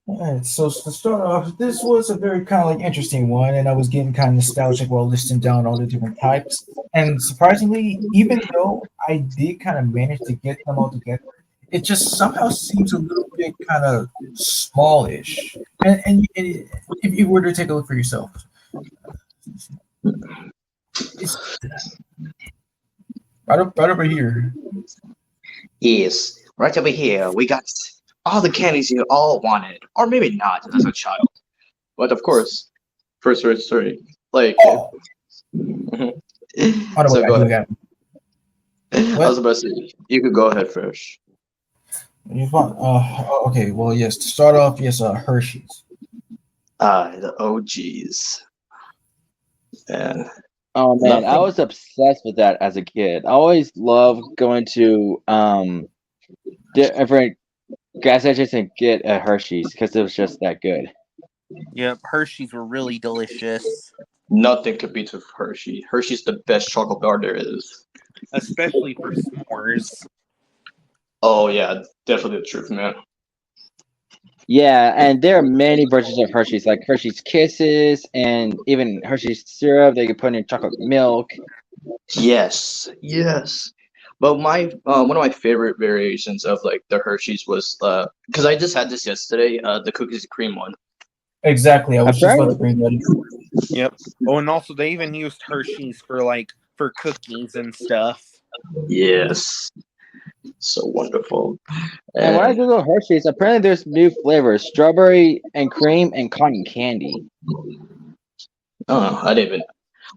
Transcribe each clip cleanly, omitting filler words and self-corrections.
All right, so to start off, this was a very kind of like interesting one, and I was getting kind of nostalgic while listing down all the different types. And surprisingly, even though I did kind of manage to get them all together, it just somehow seems a little bit kind of smallish. And if you were to take a look for yourself, it's right over here. Yes, right over here, we got all the candies you all wanted, or maybe not as a child. But of course, first story. Like, Oh, by the way, so I go do ahead. have I was what? about to say, you could go ahead first. You want? Okay. Well, yes. To start off, yes. Hershey's. The OGs. And Oh man, I nothing. was obsessed with that as a kid. I always loved going to different gas stations and get a Hershey's because it was just that good. Yep, Hershey's were really delicious, Nothing competes with Hershey. Hershey's the best chocolate bar there is. especially for s'mores. Oh yeah, definitely the truth, man. Yeah, and there are many versions of Hershey's, like Hershey's Kisses and even Hershey's syrup. They could put in chocolate milk. Yes, yes. But my one of my favorite variations of like the Hershey's was because I just had this yesterday, the cookies and cream one. Exactly. I was just about to Apparently, bring that up. Yep. Oh, and also they even used Hershey's for for cookies and stuff. Yes, so wonderful. and when I And Google Hershey's, apparently there's new flavors: strawberry and cream and cotton candy. oh, I didn't even.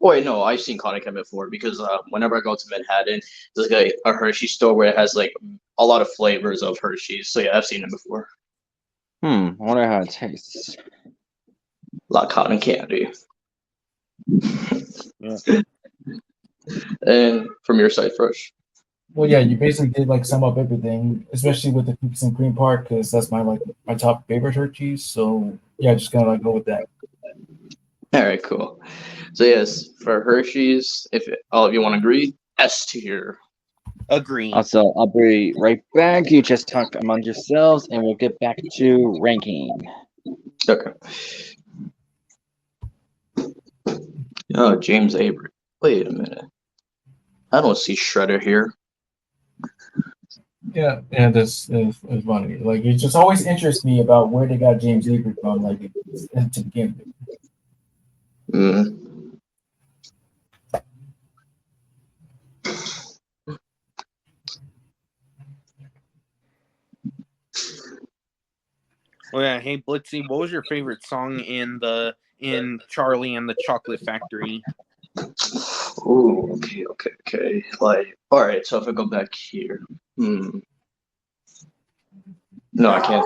Oh, wait, no, I've seen Cotton Candy before because whenever I go to Manhattan, there's like a Hershey store where it has like a lot of flavors of Hershey's. So yeah, I've seen it before. I wonder how it tastes. A lot of cotton candy. Yeah. And from your side first. Well, yeah, you basically did like sum up everything, especially with the cookies and cream part, because that's my top favorite Hershey's. So yeah, just gonna like go with that. All right, cool. So yes, for Hershey's, if all of you want to agree, S tier. Agree. Also, I'll be right back. You just talk among yourselves, and we'll get back to ranking. Okay. Oh, James Avery. Wait a minute. I don't see Shredder here. Yeah, yeah, that's is funny. Like it just always interests me about where they got James Avery from, like to begin with. Mm. Oh yeah. Hey Blitzy, what was your favorite song in Charlie and the Chocolate Factory? Ooh, okay. Like, all right. So if I go back here, no, I can't.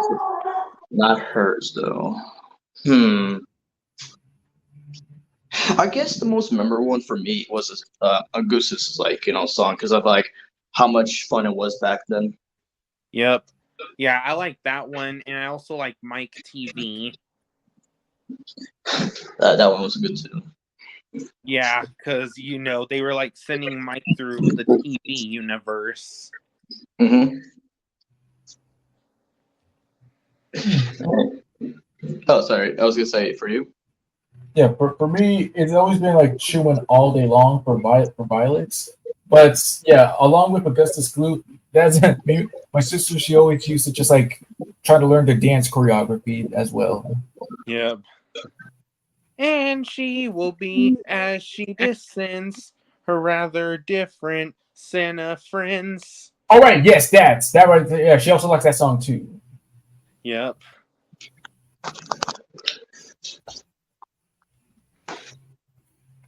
Not hers though. Hmm. I guess the most memorable one for me was a Goose's like song because of like how much fun it was back then. Yep. Yeah, I like that one, and I also like Mike TV. That one was good too. Yeah, because they were like sending Mike through the TV universe. Hmm. Oh, sorry. I was gonna say for you. Yeah, for me, it's always been like chewing all day long for violets. But yeah, along with Augustus Gloop, that's me. My sister, she always used to just like try to learn the dance choreography as well. Yep. And she will be as she descends her rather different Santa friends. All right, yes, that's that right there. Yeah, she also likes that song too. Yep.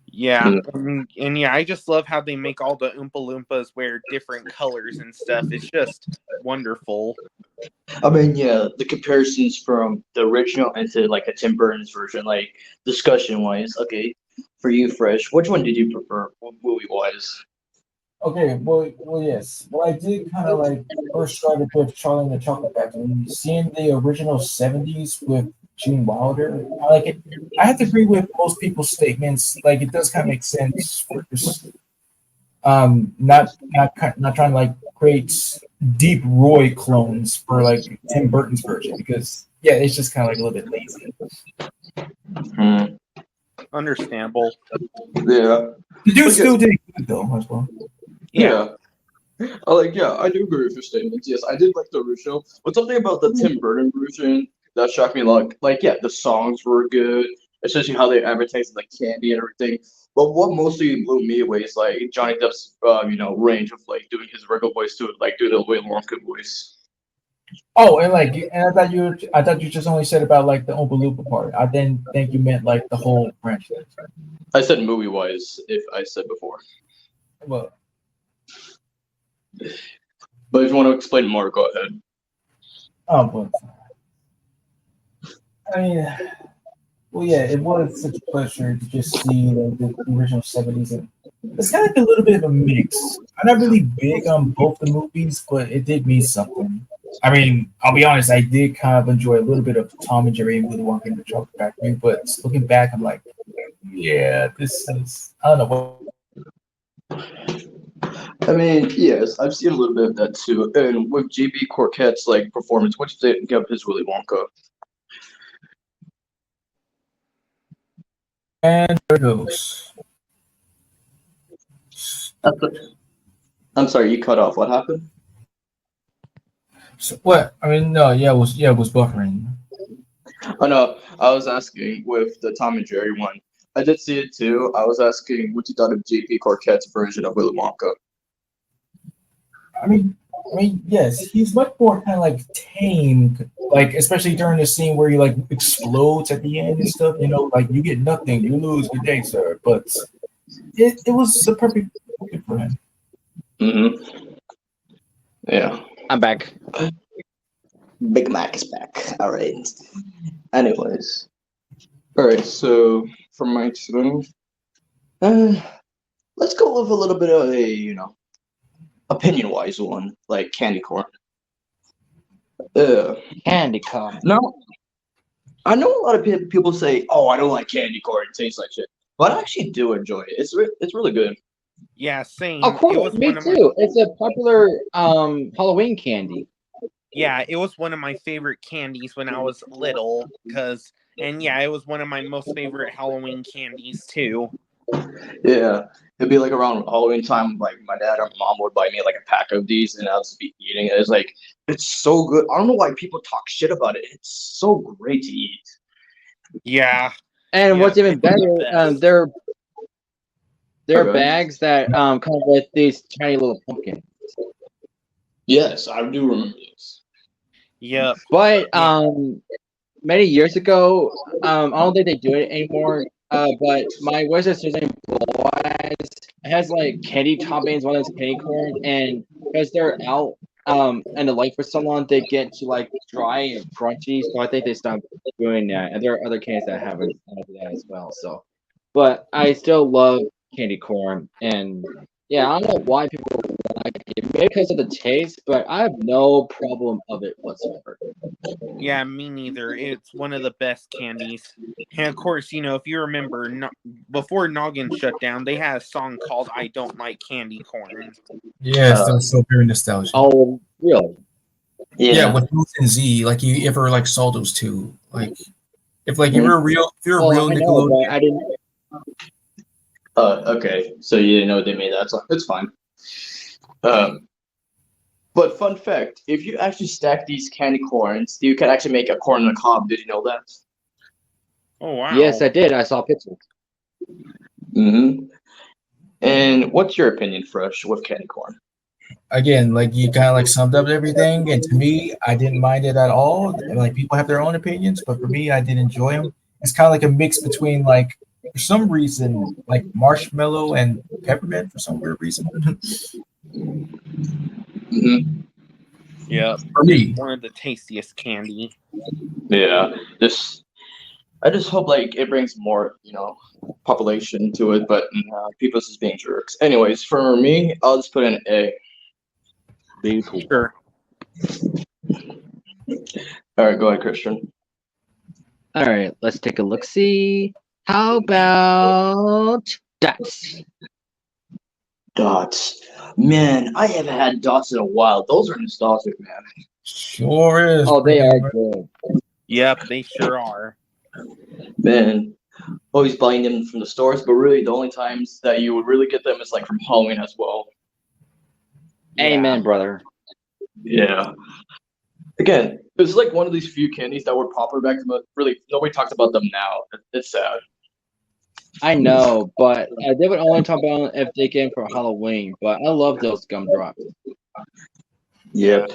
Yeah, Mm. and yeah, I just love how they make all the Oompa Loompas wear different colors and stuff. It's just wonderful. I mean, yeah, the comparisons from the original into like a Tim Burton's version, like discussion wise. Okay, for you, Fresh, which one did you prefer movie wise? Okay, well, yes. Well, I did kind of like first started with Charlie and the Chocolate Factory. Seeing the original '70s with Gene Wilder, I like it. I have to agree with most people's statements. Like, it does kind of make sense for just not trying to like creates Deep Roy clones for like Tim Burton's version because yeah, it's just kind of like a little bit lazy. Hmm. Understandable. Yeah. The dude Okay. still did good though as well. Yeah. I do agree with your statements. Yes, I did like the original, but something about the Tim Burton version that shocked me. Yeah, the songs were good, especially how they advertised like candy and everything. But what mostly blew me away is like Johnny Depp's, range of like doing his regular voice to like do the Willy Wonka voice. Oh, and like, and I thought you just only said about like the Oompa Loompa part. I didn't think you meant like the whole franchise. I said movie wise, if I said before, Well, but if you want to explain more, go ahead. oh, but I mean, well, yeah, it was such a pleasure to just see the original '70s. And it's kind of like a little bit of a mix. I'm not really big on both the movies, but it did mean something. I mean, I'll be honest, I did kind of enjoy a little bit of Tom and Jerry and Willy Wonka and the Chocolate Factory, but looking back, I'm like, yeah, this is I don't know. I mean, yes, I've seen a little bit of that too. And with JB Quartet's like performance, what do you think of his Willy Wonka? And there it goes. I'm sorry, you cut off. What happened? So, what? I mean, no, it was buffering. Oh no, I was asking with the Tom and Jerry one. I did see it too. I was asking what you thought of JP Quartet's version of Willy Wonka. Yes, he's much more kind of like tame, like especially during the scene where he like explodes at the end and stuff. You know, like you get nothing, you lose, good day, sir. But it was the perfect fit for him. Mm-hmm. Yeah. I'm back. Big Mac is back. All right. Anyways. All right. So for my turn, let's go with a little bit of a opinion-wise one, like candy corn. Candy corn. No, I know a lot of people say, "Oh, I don't like candy corn; it tastes like shit." But I actually do enjoy it. It's really good. Yeah, same. Of course, It was me one of my too. It's a popular Halloween candy. Yeah, it was one of my favorite candies when I was little, it was one of my most favorite Halloween candies too. Yeah, it'd be like around Halloween time. Like my dad or mom would buy me like a pack of these, and I'll just be eating it. It's like it's so good. I don't know why people talk shit about it. It's so great to eat. Yeah. And Yeah, what's even it's the better, best. they're Okay. bags that come with these tiny little pumpkins. Yes, I do remember this. Yep. But Yeah. many years ago, I don't think they do it anymore. But my Wizard Susan has like candy toppings, one is candy corn, and because they're out in the light for so long, they get to like dry and crunchy. So I think they stopped doing that. And there are other candies that haven't done that as well. So, but I still love candy corn, and yeah, I don't know why people like it. Maybe because of the taste, but I have no problem of it whatsoever. Yeah, me neither. It's one of the best candies. And of course, if you remember, before Noggin shut down, they had a song called I Don't Like Candy Corn. Yes, that was so very nostalgic. Oh, really? Yeah, with Ruth and Z, like you ever like saw those two, like if like you were a real, if you're a real I know, Nickelodeon. but I didn't. Okay, so you didn't know they made that song. It's fine. But fun fact: if you actually stack these candy corns, you can actually make a corn on the cob. Did you know that? Oh wow. Yes, I did. I saw pictures. Mm-hmm. And what's your opinion, Fresh, with candy corn? Again, like you kind of like summed up everything, and to me, I didn't mind it at all. And, like people have their own opinions, but for me, I did enjoy them. It's kind of like a mix between like for some reason like marshmallow and peppermint for some weird reason. Mm-hmm. Yep. For me, One of the tastiest candy. Yeah, I just hope like it brings more, population to it, but people just being jerks. Anyways, for me, I'll just put in A. Beautiful. Sure. All right, go ahead, Christian. All right, let's take a look. See, how about that? Dots. Man, I haven't had dots in a while. Those are nostalgic, man. Sure is. Oh, they are good. Yep, they sure are. Man, always buying them from the stores, but really the only times that you would really get them is like from Halloween as well. Amen, brother. Yeah. Again, it's like one of these few candies that were popular back then, but really nobody talks about them now. It's sad. I know, but they would only talk about it if they came for Halloween. But I love those gumdrops. Yep.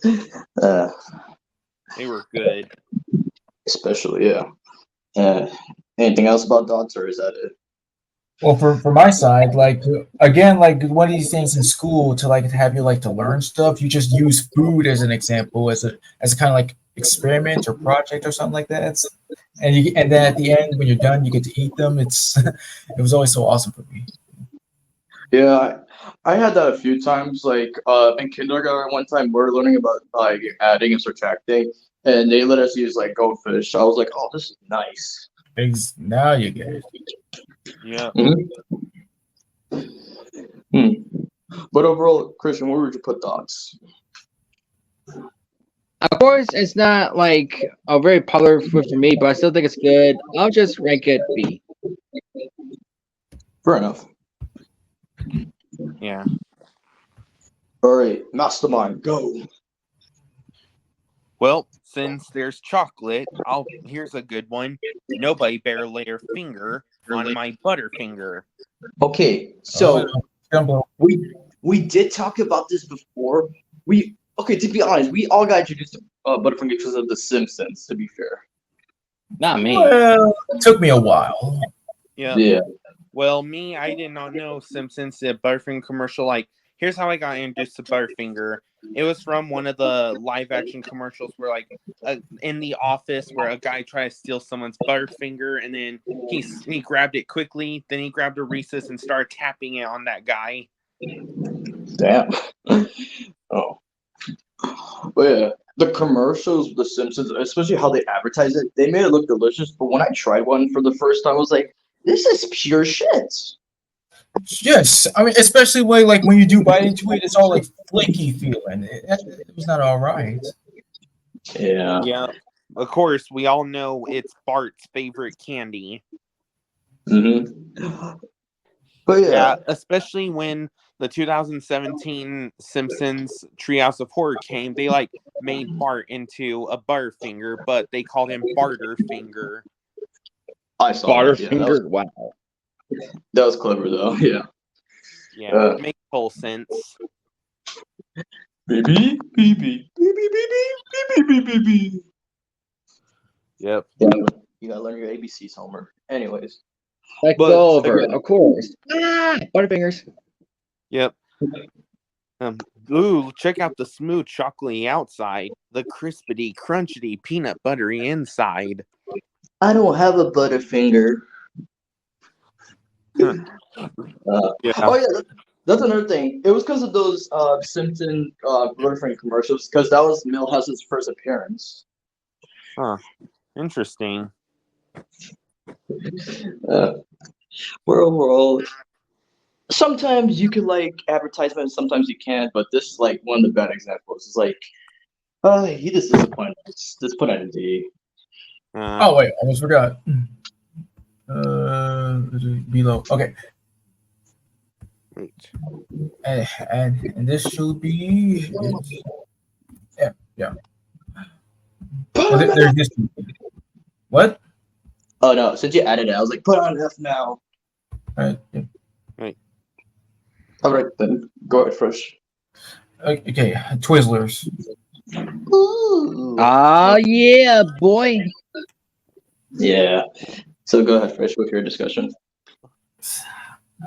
They were good. Especially, yeah. Anything else about dots, or is that it? Well, for my side, like again, like one of these things in school to like have you like to learn stuff, you just use food as an example, as a kind of like experiment or project or something like that. And then at the end when you're done, you get to eat them. It's it was always so awesome for me. Yeah, I had that a few times. Like in kindergarten, one time we were learning about like adding and subtracting, and they let us use like goldfish. I was like, oh, this is nice. Now you get it. Yeah. But overall, Christian, where would you put dots? Of course, it's not like a very popular food for me, but I still think it's good. I'll just rank it B. Fair enough. Yeah. All right, Mastermind, go. Well, since there's chocolate, here's a good one. Nobody better lay their finger on my Butterfinger. Okay, so Oh, we did talk about this before. To be honest, we all got introduced to Butterfinger because of The Simpsons. To be fair. Not me. well, it took me a while. Yeah. Yeah. Well, I did not know Simpsons did Butterfinger commercial. Like, here's how I got introduced to Butterfinger. It was from one of the live action commercials where, like, in the office where a guy tried to steal someone's Butterfinger, and then he grabbed it quickly. Then he grabbed a Reese's and started tapping it on that guy. Damn. Oh. But yeah, the commercials, The Simpsons, especially how they advertise it, they made it look delicious. But when I tried one for the first time, I was like, this is pure shit. Yes, I mean, especially when you do bite into it, it's all like flaky feeling. It was not all right. Yeah. Yeah. Of course, we all know it's Bart's favorite candy. Mm-hmm. But Yeah, especially when the 2017 Simpsons Treehouse of Horror came, they like made Bart into a Butterfinger, but they called him Barterfinger. I saw that. Yeah, Butterfinger. Wow. that was clever though. Yeah. Yeah, it makes full sense. Baby, baby, baby, baby, baby, baby. Yep. Yeah, you gotta learn your ABCs, Homer. Anyways. Let's But, go over. again- Of course. Butterfingers. Yep. Ooh, check out the smooth chocolatey outside, the crispity, crunchity, peanut buttery inside. I don't have a Butterfinger. Yeah. Oh yeah, that's another thing. It was because of those Simpson Butterfinger commercials, because that was Milhouse's first appearance. Interesting. Where overall, sometimes you can like advertisements, sometimes you can't. But this is like one of the bad examples. It's like, he just disappointed. Just put it in D. Oh wait, almost forgot. Below. Okay. Wait. And this should be yeah. Oh, there's this. What? Oh no! Since you added it, I was like, put on F now. Yeah. All right then, go ahead first. Okay, Twizzlers. Ooh. Yeah, boy. Yeah. So go ahead first with your discussion.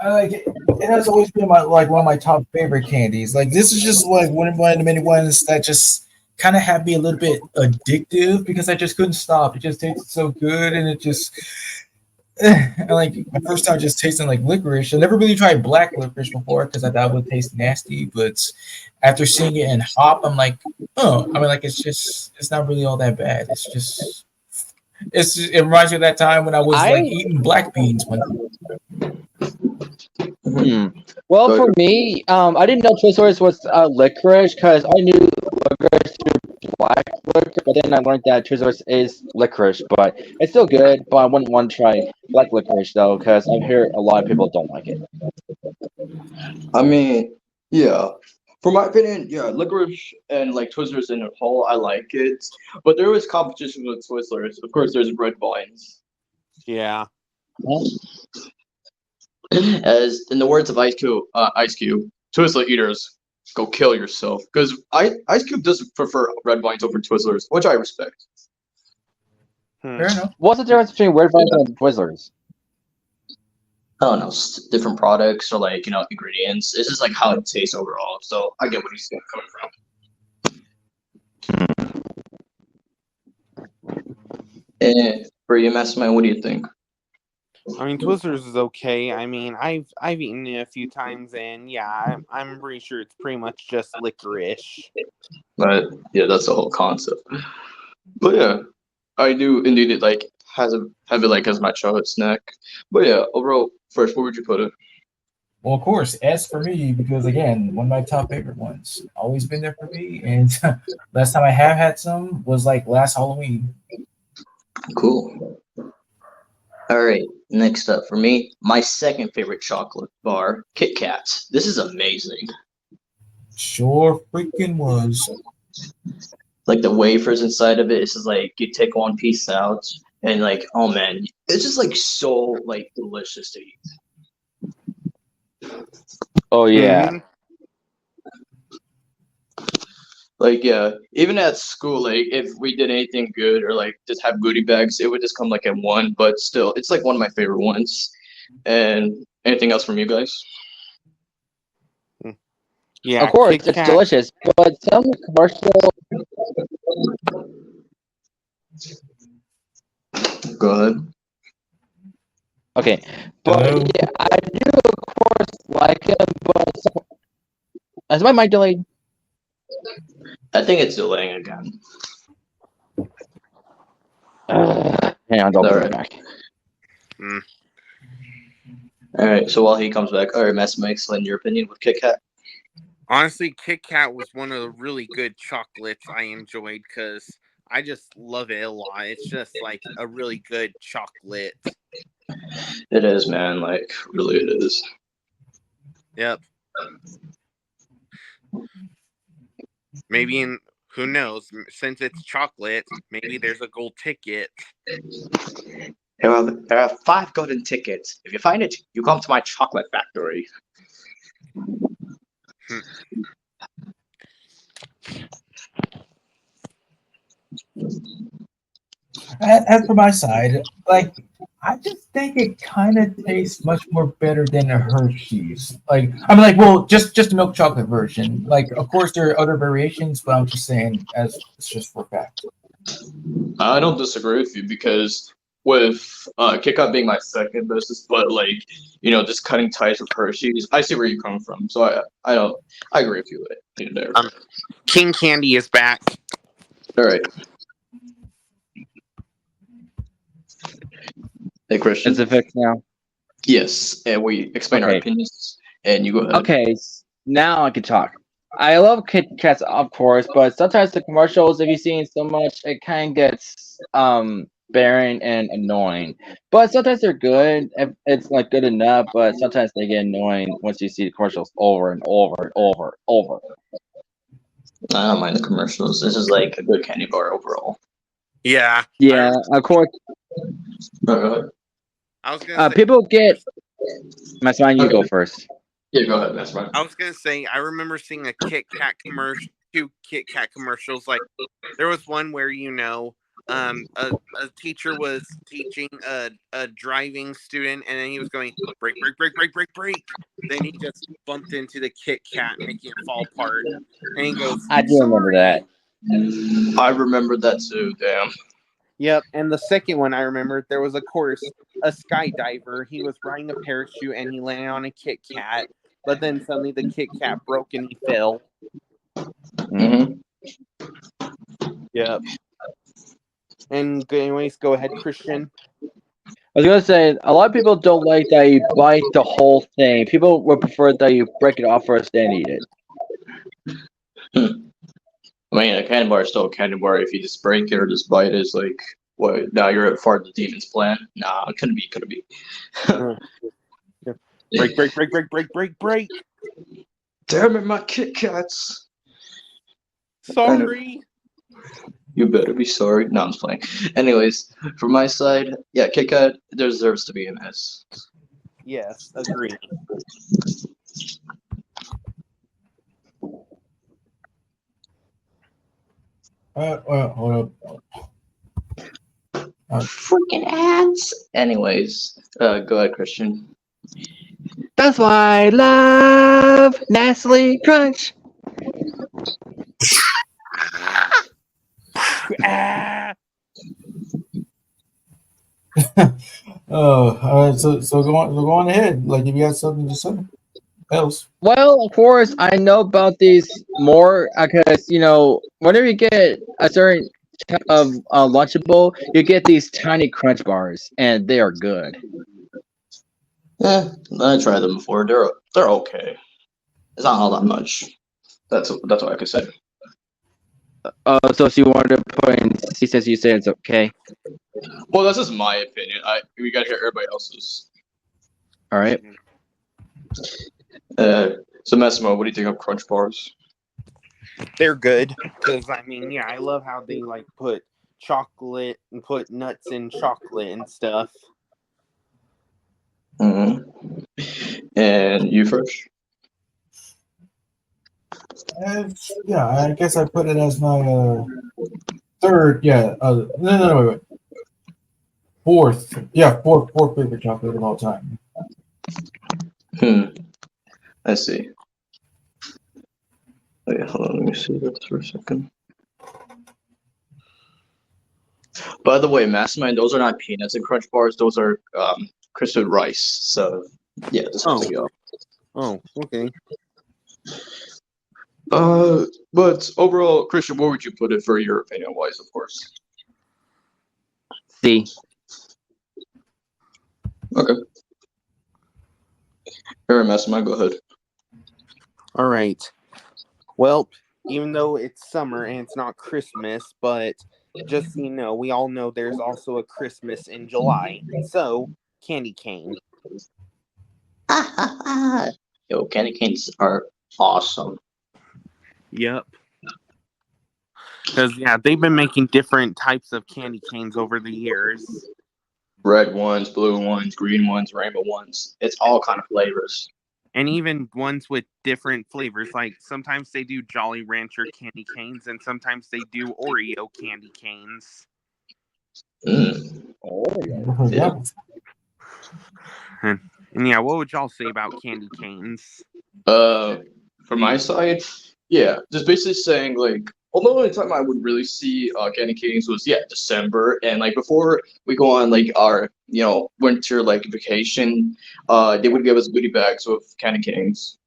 I like it. It has always been one of my top favorite candies. Like this is just like one of the many ones that just kind of had me a little bit addictive because I just couldn't stop. It just tasted so good, and it just and like my first time just tasting like licorice. I never really tried black licorice before because I thought it would taste nasty. But after seeing it in hop, I'm like, oh, I mean, like it's not really all that bad. It's just It reminds me of that time when I was I like eating black beans one Well, Go for ahead. me, I didn't know Twizzlers was licorice because I knew licorice through black licorice, but then I learned that Twizzlers is licorice. But it's still good. But I wouldn't want to try black licorice though, because I've heard a lot of people don't like it. I mean, yeah. For my opinion, yeah, licorice and like Twizzlers in a whole, I like it. But there is competition with Twizzlers. Of course, there's red vines. Yeah. As in the words of Ice Cube, Twizzler eaters, go kill yourself. Because Ice Cube does prefer red vines over Twizzlers, which I respect. Fair enough. What's the difference between red vines and Twizzlers? I don't know, different products or like ingredients. It's just like how it tastes overall. So I get what he's coming from. And for you, Mastermind, what do you think? I mean, Twizzlers is okay. I mean, I've eaten it a few times, and yeah, I'm pretty sure it's pretty much just licorice. But yeah, that's the whole concept. But yeah, I do indeed it like have it like as my childhood snack. But yeah, overall, first, where would you put it? Well, of course, S for me because again, one of my top favorite ones. Always been there for me. And last time I have had some was like last Halloween. Cool. All right, next up for me, my second favorite chocolate bar, Kit Kat. This is amazing. Sure freaking was. Like the wafers inside of it, it's just like you take one piece out and like, oh man, it's just like so like delicious to eat. Oh yeah. Mhm. Like yeah, even at school, like if we did anything good or like just have goodie bags, it would just come like in one. But still, it's like one of my favorite ones. And anything else from you guys? Yeah, Of course, Kit it's Kat. delicious, but some commercial. Go ahead. Okay, but Hello? yeah, I do of course like it, but is my mic delayed? I think it's delaying again. Hang on, I'll All be right. back. All right. So while he comes back, all right, Master Mike, explain your opinion with Kit Kat. Honestly, Kit Kat was one of the really good chocolates I enjoyed because I just love it a lot. It's just like a really good chocolate. It is, man. Like really, it is. Yep. Maybe in who knows? Since it's chocolate, maybe there's a gold ticket. There are 5 golden tickets. If you find it, you come to my chocolate factory. As for my side, like I just think it kind of tastes much more better than a Hershey's. Like I mean, like well, just the milk chocolate version. Like of course there are other variations, but I'm just saying as it's just for fact. I don't disagree with you because with Kit Kat being my second bestest, but like just cutting ties with Hershey's, I see where you come from. So I agree with you there. King Candy is back. All right. Hey Christian. Is it fixed now? Yes, and we explain our Okay. opinions, and you go ahead. Okay, now I can talk. I love Kit Kats, of course, but sometimes the commercials, if you've seen so much, it kind of gets barren and annoying. But sometimes they're good if it's like good enough. But sometimes they get annoying once you see the commercials over and over and over and over. I don't mind the commercials. This is like a good candy bar overall. Yeah. Yeah, of course. Go ahead. I was gonna say. People get. Mastermind, you Okay. go first. Yeah, go ahead. That's right. I was gonna say. I remember seeing a Kit Kat commercial. 2 Kit Kat commercials. Like there was one where a teacher was teaching a driving student, and then he was going break, break, break, break, break, break. Then he just bumped into the Kit Kat, making it fall apart. And he goes, I do remember that. I remember that too. Damn. Yep. And the second one I remember, there was a skydiver. He was riding a parachute and he landed on a Kit Kat. But then suddenly the Kit Kat broke and he fell. Mm-hmm. Yep. And anyways, go ahead, Christian. I was gonna say a lot of people don't like that you bite the whole thing. People would prefer that you break it off first then eat it. I mean, a candy bar is still a candy bar. If you just break it or just bite it, it's like, what? Now you're a part of the demon's plan? Nah, it couldn't be. Couldn't be. Break. Damn it, my Kit Kats. Sorry. You better be sorry. No, I'm just playing. Anyways, from my side, yeah, Kit Kat deserves to be an S. Yes, agree. Well, hold up. Freaking ads. Anyways, go ahead, Christian. That's why I love Nestle Crunch. Ah! Oh, all right. So go on ahead. Like if you got something to say else. Well, of course, I know about these more because whenever you get a certain type of Lunchable, you get these tiny crunch bars, and they are good. Yeah, I tried them before. They're okay. It's not all that much. That's what I could say. So if you wanted to put in C since you said it's okay. Well, that's just my opinion. We gotta hear everybody else's. All right. So Massimo, what do you think of Crunch Bars? They're good because I mean, yeah, I love how they like put chocolate and put nuts in chocolate and stuff. Mm-hmm. And you first? Yeah, I guess I put it as my third. Yeah, no, wait. Fourth. Yeah, fourth favorite chocolate of all time. I see. Wait, hold on. Let me see that for a second. By the way, Mastermind, those are not peanuts and Crunch Bars. Those are crystal rice. So, yeah, just have to go. Oh, okay. But overall, Christian, where would you put it for your opinion wise, of course? C. Okay. All right, Mastermind, go ahead. All right. Well, even though it's summer and it's not Christmas, but just so you know, we all know there's also a Christmas in July. So, candy cane. Yo, candy canes are awesome. Yep. Because, yeah, they've been making different types of candy canes over the years. Red ones, blue ones, green ones, rainbow ones. It's all kind of flavors. And even ones with different flavors. Like, sometimes they do Jolly Rancher candy canes, and sometimes they do Oreo candy canes. Oreo. Yeah. And yeah, what would y'all say about candy canes? From my side, yeah, just basically saying like, although the only time I would really see candy canes was December, and like before we go on like our winter like vacation, they would give us goodie bags with candy canes.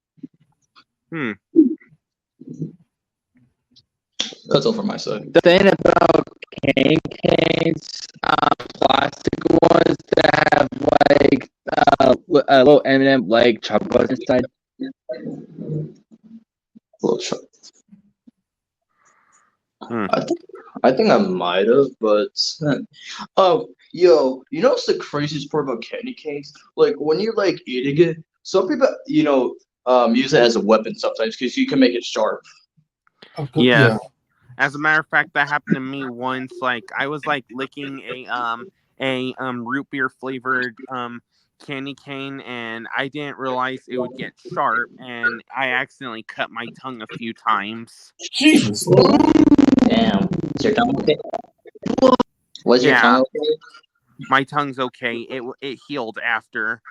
That's all from my side. The thing about candy canes, plastic ones that have like a little M&M like chocolate inside. Little I think I might have, but yo, you know what's the craziest part about candy canes? Like when you're like eating it, some people use it as a weapon sometimes because you can make it sharp. Yeah. As a matter of fact, that happened to me once. Like I was like licking a root beer flavored candy cane, and I didn't realize it would get sharp, and I accidentally cut my tongue a few times. Jesus. Damn. Is your tongue okay? Was your tongue okay? My tongue's okay. It healed after.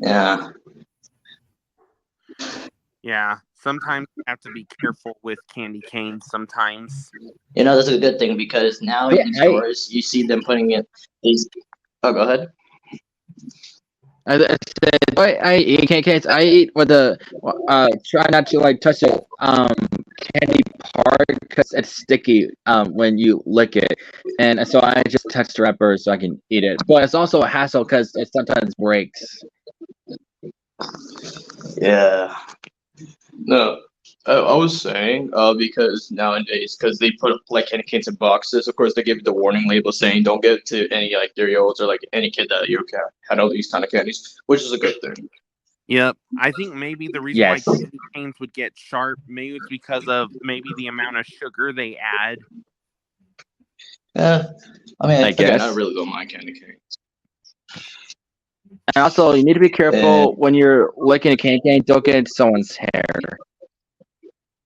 Yeah. Yeah. Sometimes you have to be careful with candy canes sometimes. That's a good thing because now in stores you see them putting in these. Oh, go ahead. I said, I eat candy canes. I eat with the try not to like touch it candy part because it's sticky when you lick it, and so I just touch the wrapper so I can eat it. But it's also a hassle because it sometimes breaks. Yeah. No, I was saying, because nowadays, because they put like candy canes in boxes, of course they give the warning label saying don't give it to any like 3-year-olds or like any kid that you can handle these kind of candies, which is a good thing. Yep. I think maybe the reason why Yes. candy canes would get sharp, maybe it's because of maybe the amount of sugar they add. Yeah, I mean, I again, I guess. really don't mind candy canes. And also, you need to be careful And when you're licking a candy cane. Don't get into someone's hair.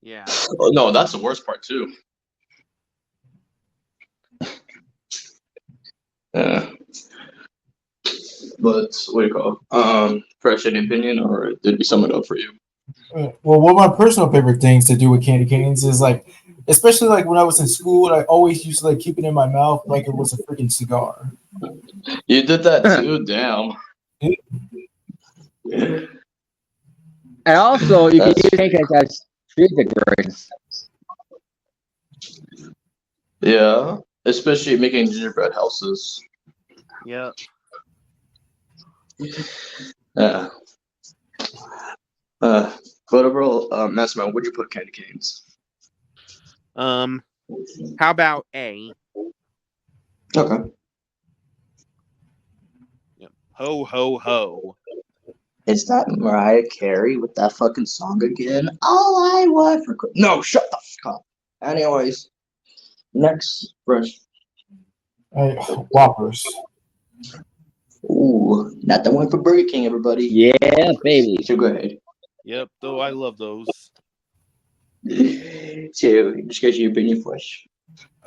Yeah. oh, no, that's the worst part too. Yeah. But what do you call it? Fresh any opinion, or did we sum it up for you? Well, one of my personal favorite things to do with candy canes is like, especially like when I was in school, I always used to like keep it in my mouth like it was a freaking cigar. You did that too, damn. And also, you can That's use candy canes as tree decorations. yeah, especially making gingerbread houses. Yep. Yeah. Uh, but overall, Mastermind, would you put candy canes? How about A? Okay. Yep. Ho ho ho. Is that Mariah Carey with that fucking song again? All I want for no, shut the fuck up. Anyways, next fresh. Whoppers. Ooh, not the one for Burger King, everybody. Yeah, baby. So go ahead. Yep. Though I love those. So just get your opinion fresh.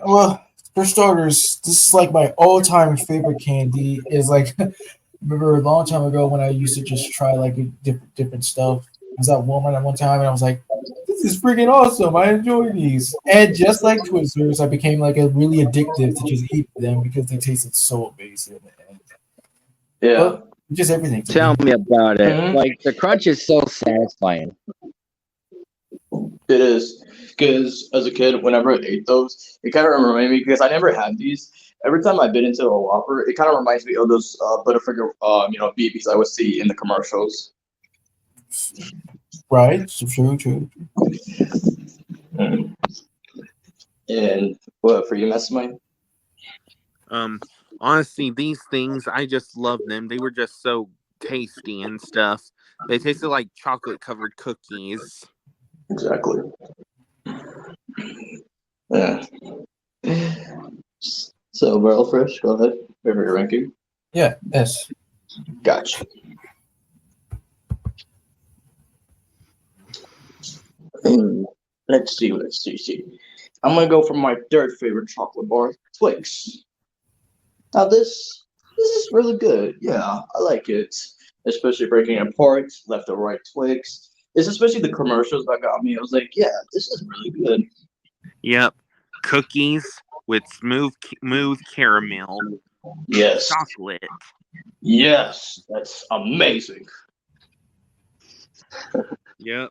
Well, for starters, this is like my all-time favorite candy. Is like, remember a long time ago when I used to just try like different stuff. I was at Walmart at one time and I was like, "This is freaking awesome! I enjoy these." And just like Twizzlers, I became like a really addictive to just eat them because they tasted so amazing. And, Yeah. well, just everything to Tell me. me about it. Mhm. Like the crunch is so satisfying. It is. Because as a kid, whenever I ate those, it kind of reminded me, because I never had these. Every time I bit into a Whopper, it kind of reminds me of those Butterfinger, BBs I would see in the commercials. Right? So true. And what for you, Mastermind? Honestly, these things, I just love them. They were just so tasty and stuff. They tasted like chocolate covered cookies. Exactly. Yeah. So, Barrel Fresh, go ahead. Favorite ranking. Yeah. Yes. Gotcha. Let's see. I'm gonna go for my third favorite chocolate bar, Twix. Now this is really good. Yeah, I like it. Especially breaking it apart, left or right Twix. It's especially the commercials that got me. I was like, yeah, this is really good. Yep. Cookies with smooth caramel. Yes. Chocolate. Yes, that's amazing. Yep.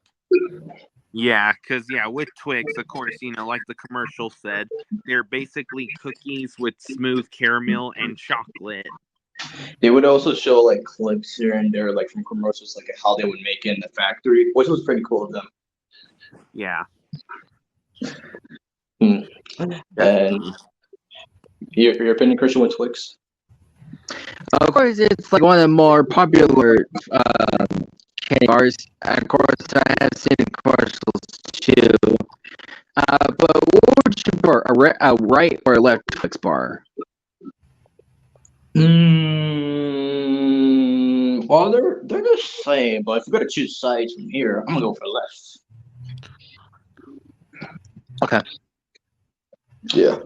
Yeah, because, with Twix, of course, like the commercial said, they're basically cookies with smooth caramel and chocolate. They would also show like clips here and there, like from commercials, like how they would make it in the factory, which was pretty cool of them. Yeah. And Definitely. your opinion, Christian, with Twix? Of course, it's like one of the more popular candy bars. Of course, I have seen commercials too. But what would you prefer, a right or a left Twix bar? Well, they're the same, but if you're gonna choose sides from here, I'm gonna go for left. Okay. Yeah,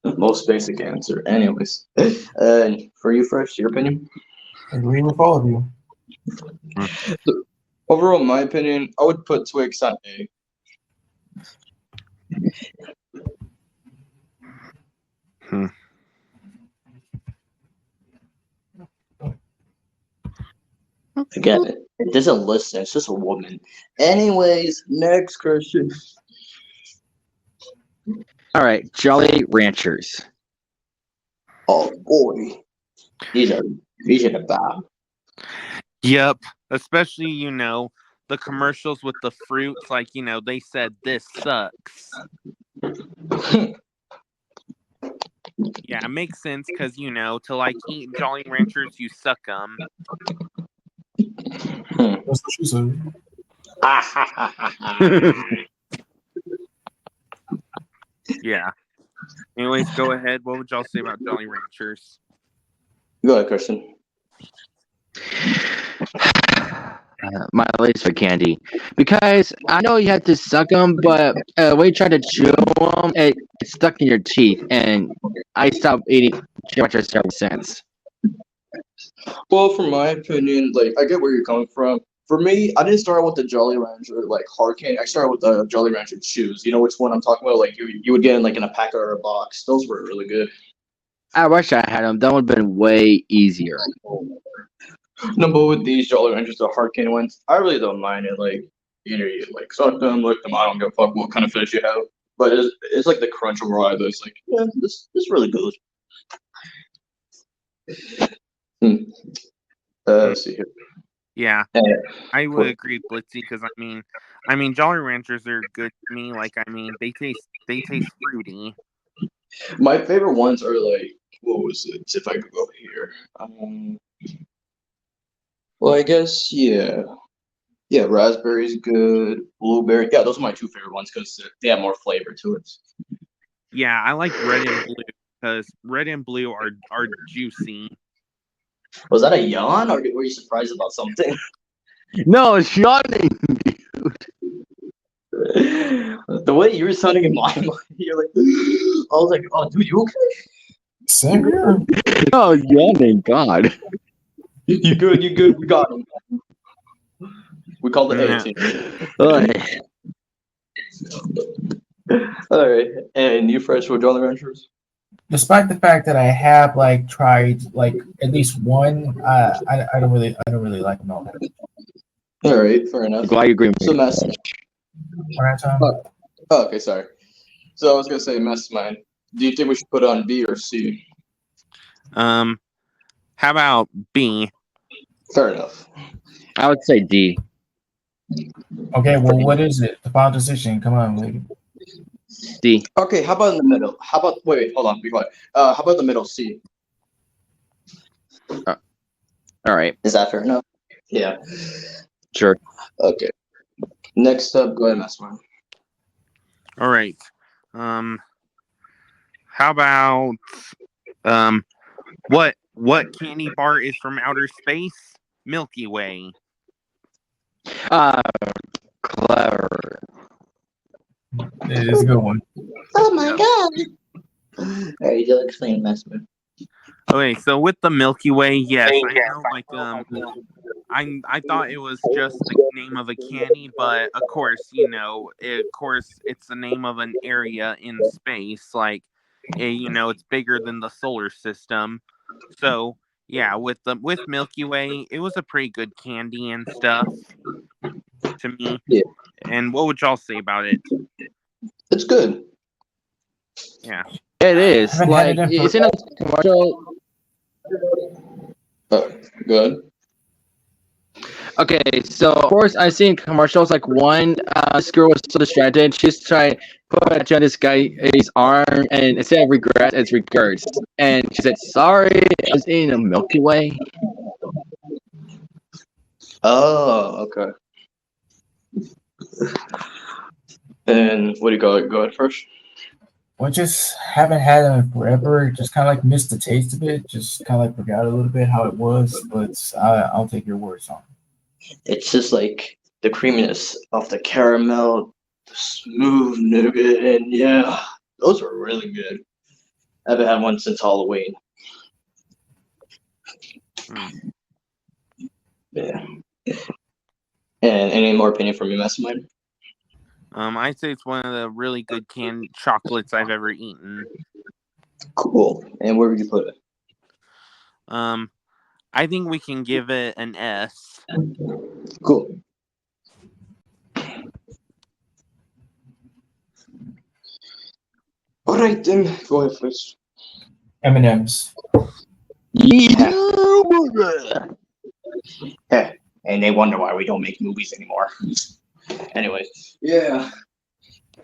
most basic answer. Anyways, and for you first, your opinion. Agree with all of you. So, overall, my opinion, I would put Twix on A. Again, it doesn't listen. It's just a woman. Anyways, next question. All right, Jolly Ranchers. Oh boy, these are the bad. Yep. Especially, the commercials with the fruits, like, they said this sucks. Yeah, it makes sense because, to like eat Jolly Ranchers, you suck them. That's what she said. Yeah. Anyways, go ahead. What would y'all say about Jolly Ranchers? Go ahead, Christian. My least for candy, because I know you have to suck them, but when you try to chew them, it's stuck in your teeth, and I stopped eating Jolly Ranchers ever since. Well, from my opinion, like I get where you're coming from. For me, I didn't start with the Jolly Rancher like hard candy. I started with the Jolly Rancher chews. You know which one I'm talking about? Like you would get in like in a pack or a box. Those were really good. I wish I had them. That would have been way easier. No, but with these Jolly Ranchers, the hard candy ones, I really don't mind it. Like either you like suck them, lick them. I don't give a fuck what kind of fish you have. But it's like the crunch overall. It's like yeah, this really good. Let's see here. Yeah, Uh, I would agree with Blitzy because I mean Jolly Ranchers are good to me. Like they taste fruity. My favorite ones are like what was it? If I could go here. Well, I guess yeah. Yeah, raspberry's good. Blueberry. Yeah, those are my two favorite ones because they have more flavor to it. Yeah, I like red and blue because red and blue are juicy. Was that a yawn or were you surprised about something? No, it's yawning. The way you were sounding in my mind, you're like, I was like, oh, dude, you okay? Same here. No, yawning. God. You good? You good? We got him. We called the A Yeah. team. All right, and you fresh with Jolly Ranchers? Despite the fact that I have like tried like at least one, I don't really like them all that much. All right, fair enough. Glad you agree with So, me. Mess. All right, Tom. Oh, okay, sorry. So I was gonna say, Mess, man. Do you think we should put on B or C? How about B? Fair enough. I would say D. Okay, well, what is it? The final decision. Come on, lady. D. Okay, how about in the middle? How about wait, hold on, be quiet. How about the middle C? All right. Is that fair enough? Yeah. Sure. Okay. Next up, go ahead, Mess, man. All right. How about what candy bar is from outer space? Milky Way. Clever. It is a good one. Oh my god. All right, you explain, Mess, man. Okay, so with the Milky Way, yes, I know. Like I thought it was just the name of a candy, but of course, it's the name of an area in space. Like, it's bigger than the solar system. So yeah, with Milky Way, it was a pretty good candy and stuff to me. Yeah. And what would y'all say about it? It's good. Yeah. It is. Haven't had Like, it in it's in a commercial. Good. Okay, so of course I've seen commercials like one this girl was so distracted, she's trying to put on this guy's arm, and instead of regret, it's regrets. And she said, sorry, I was eating a Milky Way. Oh, okay. And what do you call it? Go ahead first. Well, just haven't had them in forever. Just kind of like missed the taste of it. Just kind of like forgot a little bit how it was. But I'll take your words on it. It's just like the creaminess of the caramel, the smooth nougat, and yeah, those were really good. I haven't had one since Halloween. Yeah. And any more opinion from you, Mastermind? I'd say it's one of the really good canned chocolates I've ever eaten. Cool. And where would you put it? I think we can give it an S. Cool. right then, go ahead first. M&M's. Yeah. And they wonder why we don't make movies anymore. Anyway, yeah.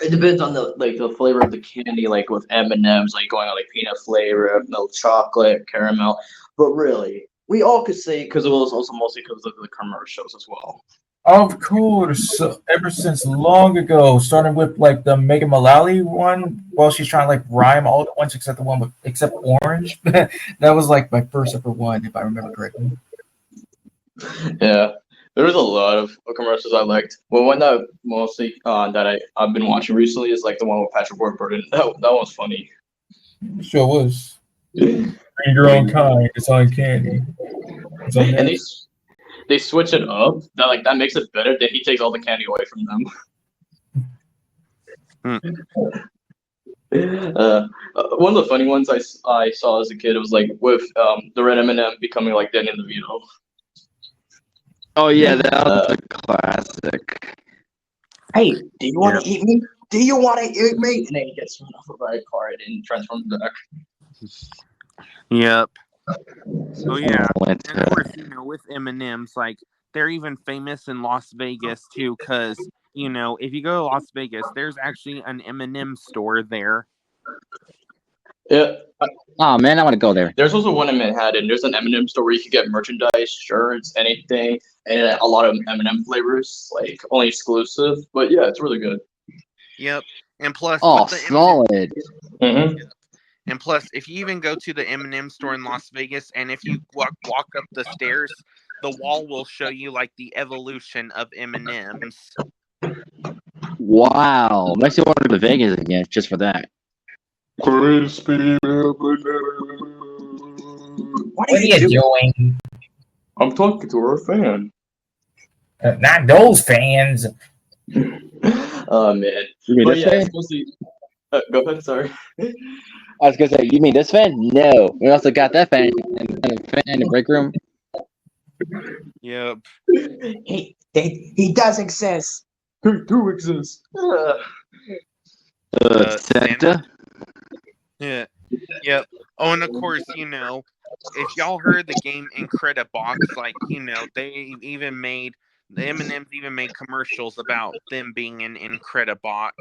It depends on the flavor of the candy, like with M&Ms, like going on like peanut flavor, milk chocolate, caramel. But really, we all could say because it was also mostly because of the commercials as well. Of course, so ever since long ago, starting with like the Megan Mullally one, while she's trying to like rhyme all the ones except the one with except orange. That was like my first ever one, if I remember correctly. Yeah, there was a lot of commercials I liked. Well, one that mostly that I've been watching recently is like the one with Patrick Warburton. That was funny. Sure was. Bring your own kind. It's on candy. It's on And that. they switch it up. That makes it better. That he takes all the candy away from them. One of the funny ones I saw as a kid was like with the red M&M becoming like Danny DeVito. Oh yeah, that was a classic. Hey, do you want to eat me? Do you want to eat me? And then he gets run over by a car and transforms back. Yep. Oh yeah. And of course, with M&Ms, like they're even famous in Las Vegas too, because if you go to Las Vegas, there's actually an M&M store there. Yeah. Oh man, I want to go there. There's also one in Manhattan. There's an M&M store where you can get merchandise, shirts, anything, and a lot of M&M flavors, like only exclusive. But yeah, it's really good. Yep. And plus, solid. And plus, if you even go to the M&M store in Las Vegas, and if you walk up the stairs, the wall will show you like the evolution of M&Ms. Wow, makes me want to go to Vegas again just for that. Crispy. What are you doing? I'm talking to our fan. Not those fans. Oh man. You mean But this yeah, fan? it's mostly. Go ahead. Sorry. I was gonna say, you mean this fan? No, we also got that fan in the break room. Yep. He does exist. He do exist. Santa? Yeah. Yep. Oh, and of course, if y'all heard the game Incredibox, like, they even made the M&Ms even made commercials about them being in Incredibox.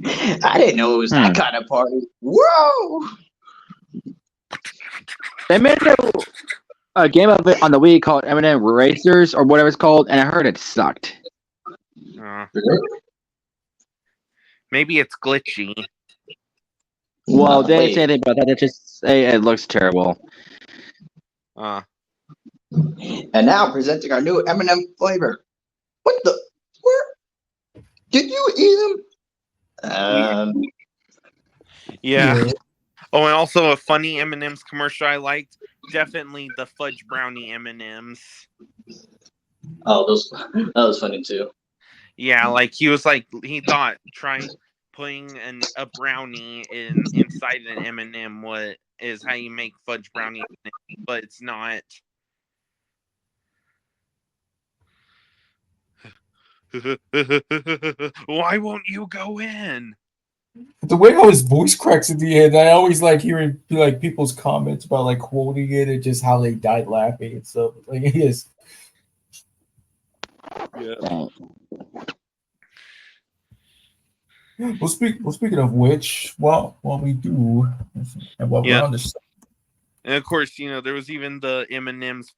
I didn't know it was that kind of party. Whoa! They made a game of it on the Wii called M&M Racers or whatever it's called, and I heard it sucked. Maybe it's glitchy. Well, they didn't say anything about that. They just say it looks terrible. And now presenting our new M&M flavor. What the? Where? Did you eat them? Yeah. Oh, and also a funny M&M's commercial I liked. Definitely the fudge brownie M&M's. Oh, that was funny too. Yeah, like he thought trying putting a brownie inside an M&M is how you make fudge brownie, but it's not. Why won't you go in? The way how his voice cracks at the end, I always like hearing like people's comments about like quoting it and just how they died laughing and stuff. Like he is. Yeah. Well, speaking of which, well, what we do, and what we're on this. And of course, there was even the M&M's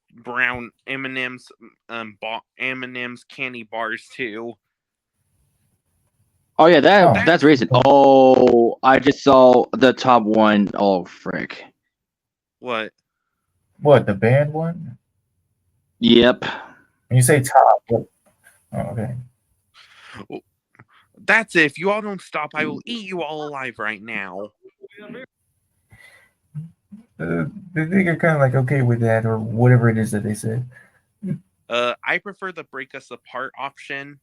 M&M's candy bars too. Oh yeah, that's recent. Oh, I just saw the top one. Oh frick. What? What, the band one? Yep. When you say top, what? Oh, okay. That's it. If you all don't stop, I will eat you all alive right now. I think you're kind of like okay with that, or whatever it is that they said. I prefer the break us apart option.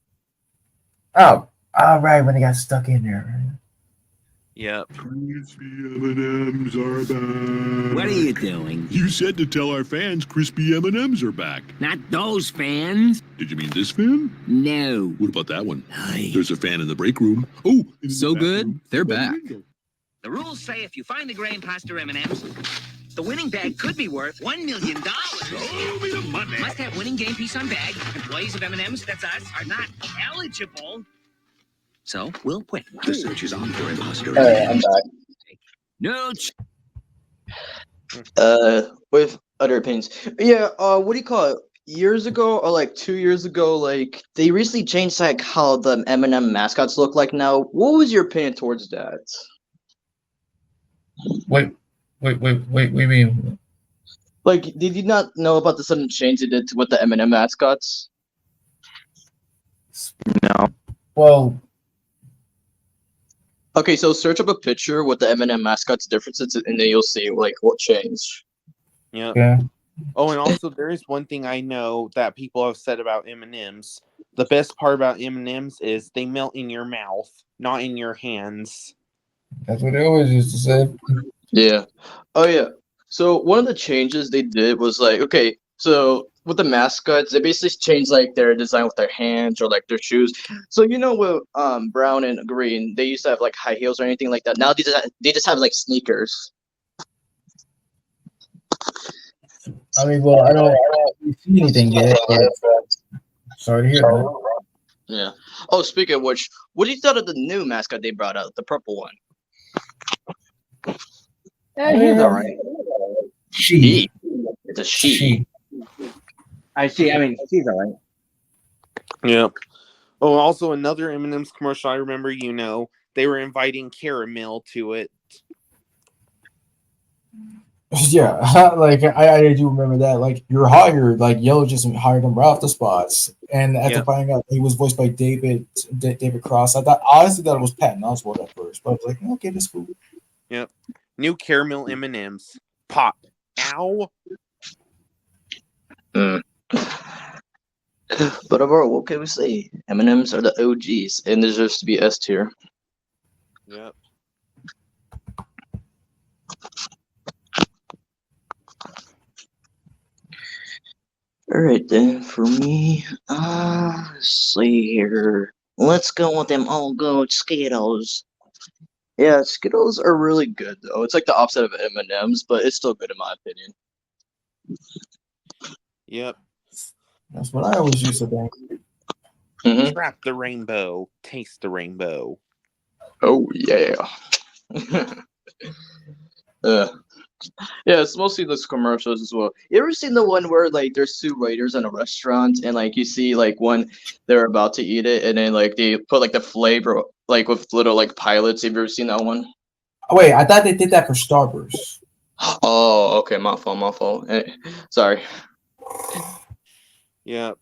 Oh, all right, when they got stuck in there. Yep. Crispy M&Ms are back. What are you doing? You said to tell our fans crispy M&Ms are back. Not those fans. Did you mean this fan? No. What about that one? Aye. There's a fan in the break room. Oh, So good, they're back. The rules say if you find the gray imposter M&Ms, the winning bag could be worth $1 million. Show me the money. Must have winning game piece on bag. Employees of M&M's, that's us, are not eligible. So we'll quit. The search is on for imposter All right, I'm M&Ms. back. No. With other opinions. Yeah, what do you call it? Years ago, or like 2 years ago, like they recently changed like how the M&M mascots look like now. What was your opinion towards that? Wait, we mean Like, did you not know about the sudden change they did with the M&M mascots? No. well, Okay, so search up a picture with the M&M mascots differences, and then you'll see like what changed. Yeah. yeah. Oh, and also there is one thing I know that people have said about M&Ms. The best part about M&Ms is they melt in your mouth, not in your hands. That's what they always used to say. Yeah. Oh yeah. So one of the changes they did was like, okay, so with the mascots, they basically changed like their design with their hands or like their shoes. So with brown and green, they used to have like high heels or anything like that. Now they just have like sneakers. I mean, well, I don't see anything yet, but sorry to hear that. Yeah. Oh, speaking of which, what do you thought of the new mascot they brought out, the purple one? Yeah, he's all right. She. It's a she. I see. I mean, he's all right. Yep. Oh, also another M&M's commercial I remember, they were inviting caramel to it. Yeah, like I do remember that. Like you're hired, like Yellow just hired him right off the spots, and after Yep. finding out he was voiced by David Cross, I honestly thought it was Patton Oswalt at first, but I was like, okay, that's cool. Yep. New caramel M&M's. Pop. Ow. Mm. But overall, what can we say? M&M's are the OGs and deserves to be S tier. Yep. All right, then for me, let's see here. Let's go with them all good Skittles. Yeah, Skittles are really good though. It's like the opposite of M&M's, but it's still good in my opinion. Yep. That's what I always used to think. Mm-hmm. Trap the rainbow. Taste the rainbow. Oh yeah. Yeah, it's mostly those commercials as well. You ever seen the one where like there's two waiters in a restaurant and like you see like one they're about to eat it and then like they put like the flavor like with little like pilots. Have you ever seen that one? Oh, wait, I thought they did that for Starburst. Oh, okay, my fault. Sorry. Yep.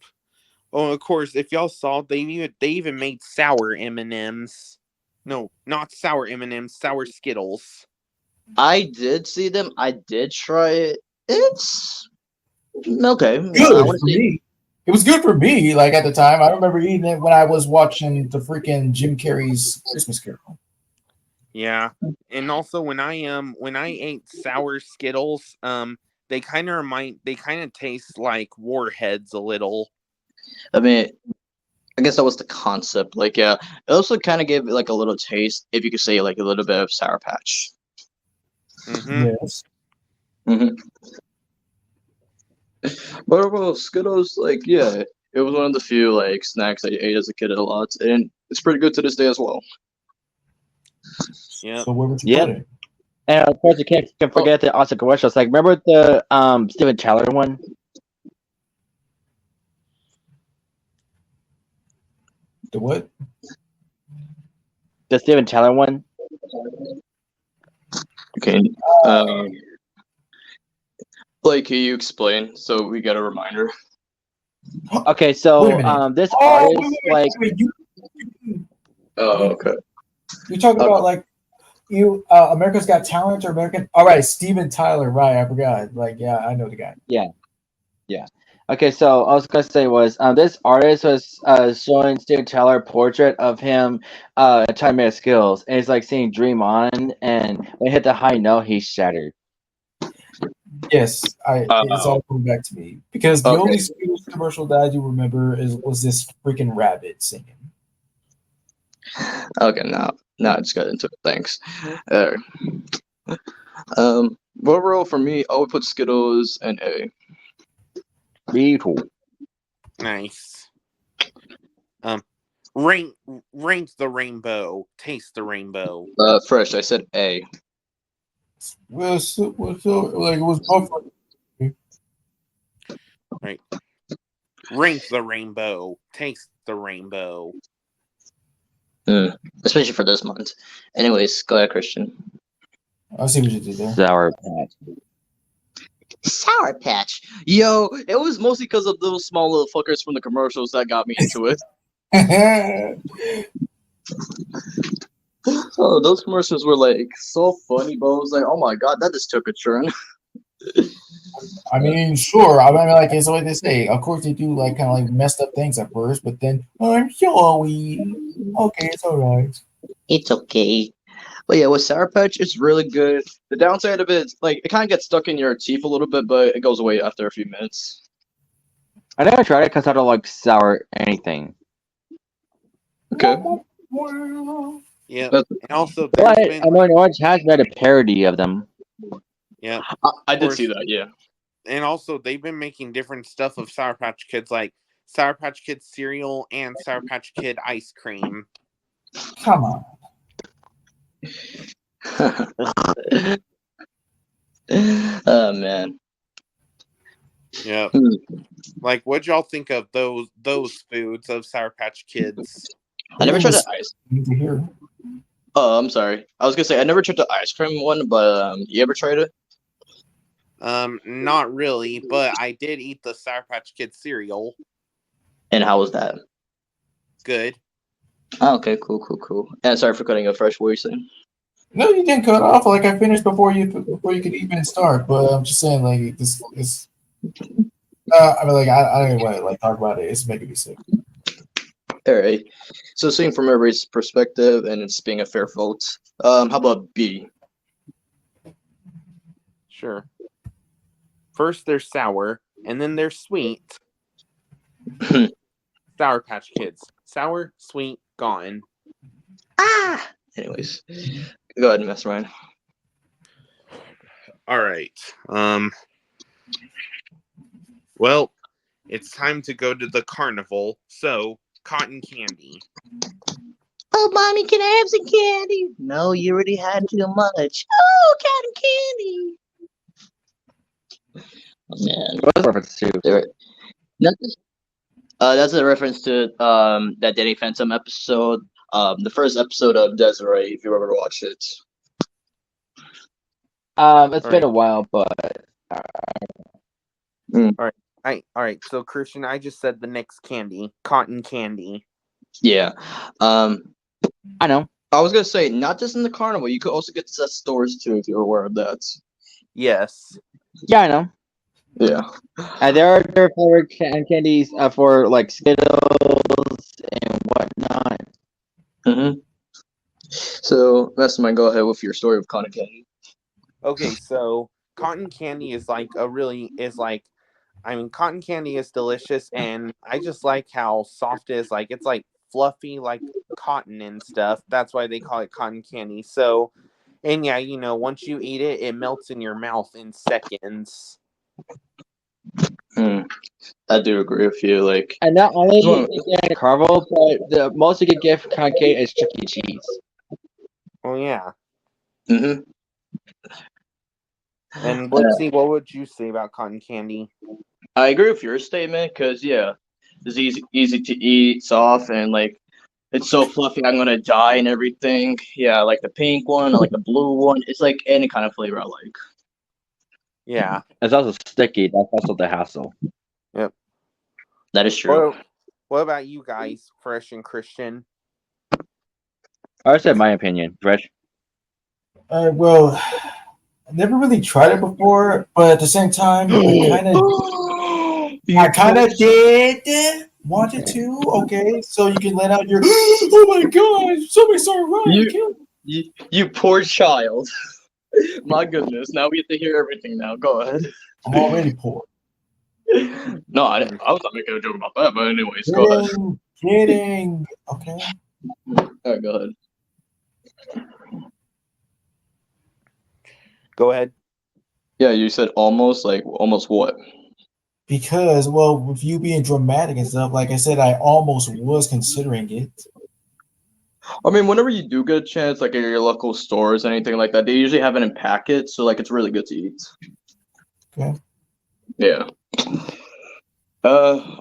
Oh, of course, if y'all saw, they even made sour M&Ms. No, not sour M&Ms, sour Skittles. I did see them. I did try it. It's okay. Good I for want to see. me. It was good for me. Like at the time, I remember eating it when I was watching the freaking Jim Carrey's Christmas Carol. Yeah, and also when I ate sour Skittles, they kind of taste like Warheads a little. I mean, I guess that was the concept. Like, yeah, it also kind of gave it like a little taste, if you could say, like a little bit of Sour Patch. Mm-hmm. Yes. Mm-hmm. But overall, Skittles, like, yeah, it was one of the few like snacks I ate as a kid a lot, and it's pretty good to this day as well. Yep. So where would you Yep. put it? And of course, you can't forget the awesome commercials. Like, remember the Steven Tyler one? The what? The Steven Tyler one? Okay. Like, can you explain so we get a reminder? Okay, Wait a so minute. this Oh, artist, like, wait, Oh, okay. you're talking about like America's Got Talent or American? All right, Steven Tyler. Right, I forgot. Like, yeah, I know the guy. yeah. Okay, so I was gonna say was this artist was showing Steven Tyler a portrait of him trying to make skills, and he's like saying "Dream On," and when he hit the high note, he shattered. Yes, it's all coming back to me because the Okay. only Skittles commercial that I do remember was this freaking rabbit singing. Okay, now Nah, I just got into it. Thanks. Uh, overall for me, I would put Skittles and A. Me too. Nice. Rank the rainbow. Taste the rainbow. Fresh. I said A. Well, like it was both. Right. Rank the rainbow. Taste the rainbow. Especially for this month. Anyways, go ahead, Christian. I see what you did there. Sour Patch. Sour Patch. Yo, it was mostly because of those small little fuckers from the commercials that got me into it. Oh, those commercials were like so funny, but I was like, oh my god, that just took a turn. I mean, sure. I mean, like it's what they say. Of course, they do like kind of like messed up things at first, but then I'm sorry. Okay, it's all right. It's okay. But yeah, with Sour Patch, it's really good. The downside of it is like it kind of gets stuck in your teeth a little bit, but it goes away after a few minutes. I never tried it because I don't like sour anything. Okay. Yeah. That's- And also, But there's been, Annoying Orange has made a parody of them. yeah. I did course. see that, yeah. And also, they've been making different stuff of Sour Patch Kids, like Sour Patch Kids cereal and Sour Patch Kid ice cream. Come on. Oh man. Yeah. Like, what'd y'all think of those foods of Sour Patch Kids? I never tried the ice. Need to hear. Oh, I'm sorry. I was gonna say I never tried the ice cream one, but you ever tried it? Not really, but I did eat the Sour Patch Kids cereal. And how was that? Good. Oh, okay, cool. And sorry for cutting you fresh. What were you saying? No, you didn't cut off. Like I finished before you could even start. But I'm just saying, like this is. I mean, like I don't even want to like talk about it. It's making me sick. All right. So seeing from everybody's perspective and it's being a fair vote. How about B? Sure. First, they're sour, and then they're sweet. Sour Patch Kids. Sour, sweet, gone. Ah. Anyways, go ahead and mess around. All right. Well, it's time to go to the carnival. So, cotton candy. Oh, mommy, can I have some candy? No, you already had too much. Oh, cotton candy. Oh man. What's the reference to? That's a reference to that Danny Phantom episode. The first episode of Desiree, if you ever watched it. It's been Alright. a while, but All right. So, Christian, I just said the next candy, cotton candy. Yeah. I know. I was gonna say not just in the carnival. You could also get this at stores too if you're aware of that. Yes. Yeah, I know. Yeah. And there are flavored candies for like Skittles and whatnot. Mm-hmm. So, Mastermind, go ahead with your story of cotton candy. Okay, so cotton candy is like cotton candy is delicious, and I just like how soft it is. Like, it's like fluffy, like cotton and stuff. That's why they call it cotton candy. So, and yeah, once you eat it, it melts in your mouth in seconds. I do agree with you. Like, And not only Well- is it a carnival, but the most you could get for cotton candy is Chuck E. Cheese. Oh yeah. mm-hmm. And let's see, what would you say about cotton candy? I agree with your statement because yeah, it's easy to eat, soft, and like it's so fluffy. I'm gonna die and everything. Yeah, I like the pink one. I like the blue one. It's like any kind of flavor I like. Yeah. It's also sticky. That's also the hassle. That is true. What about you guys, Fresh and Christian? I said my opinion, Fresh. Well, I never really tried it before, but at the same time, I kind of did wanted to. Okay, so you can let out your. Oh my gosh! Somebody started running. You poor child. My goodness. Now we have to hear everything. Now go ahead. I'm already poor. No, I was not making a joke about that. But anyways, go ahead. Kidding. Okay. All right, go ahead. Go ahead. Yeah, you said almost, like almost what? Because, well, with you being dramatic and stuff, like I said, I almost was considering it. I mean, whenever you do get a chance, like at your local stores, anything like that, they usually have it in packets, so like it's really good to eat. Okay. Yeah.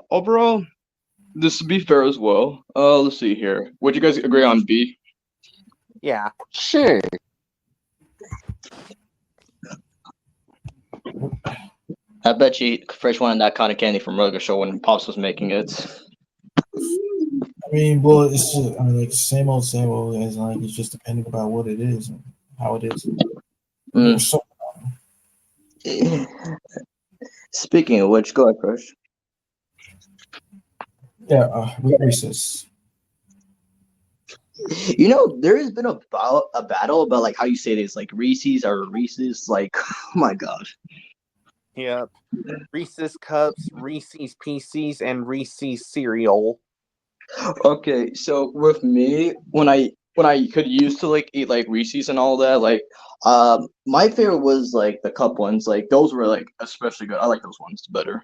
Overall, this would be fair as well. Let's see here. Would you guys agree on B? Yeah. Sure. I bet you Fresh wanted that kind of candy from Burger Show when Pops was making it. I mean, well, it's just, I mean, like same old, as like it's just depending about what it is and how it is. Mm. So, Speaking of which, go ahead, Fresh. yeah, Reese's. You know, there has been a battle about like how you say this, like Reese's or Reese's. Like, oh my god. Yep. Reese's Cups, Reese's Pieces, and Reese's Cereal. Okay, so with me, when I could used to like eat like Reese's and all that, like my favorite was like the cup ones. Like those were like especially good. I like those ones better.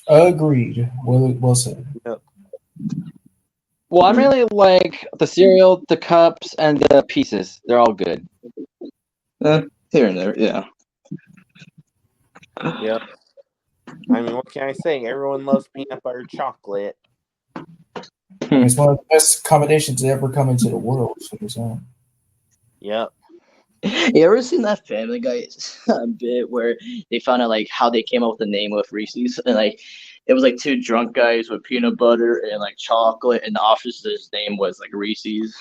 Agreed. Well said. Yep. Well, I really like the cereal, the cups, and the pieces. They're all good. Here and there, yeah. Yep. I mean, what can I say? Everyone loves peanut butter chocolate. It's one of the best combinations to ever come into the world. So, Yep. You ever seen that Family Guy bit where they found out like how they came up with the name of Reese's, and like it was like two drunk guys with peanut butter and like chocolate, and the officer's name was like Reese's.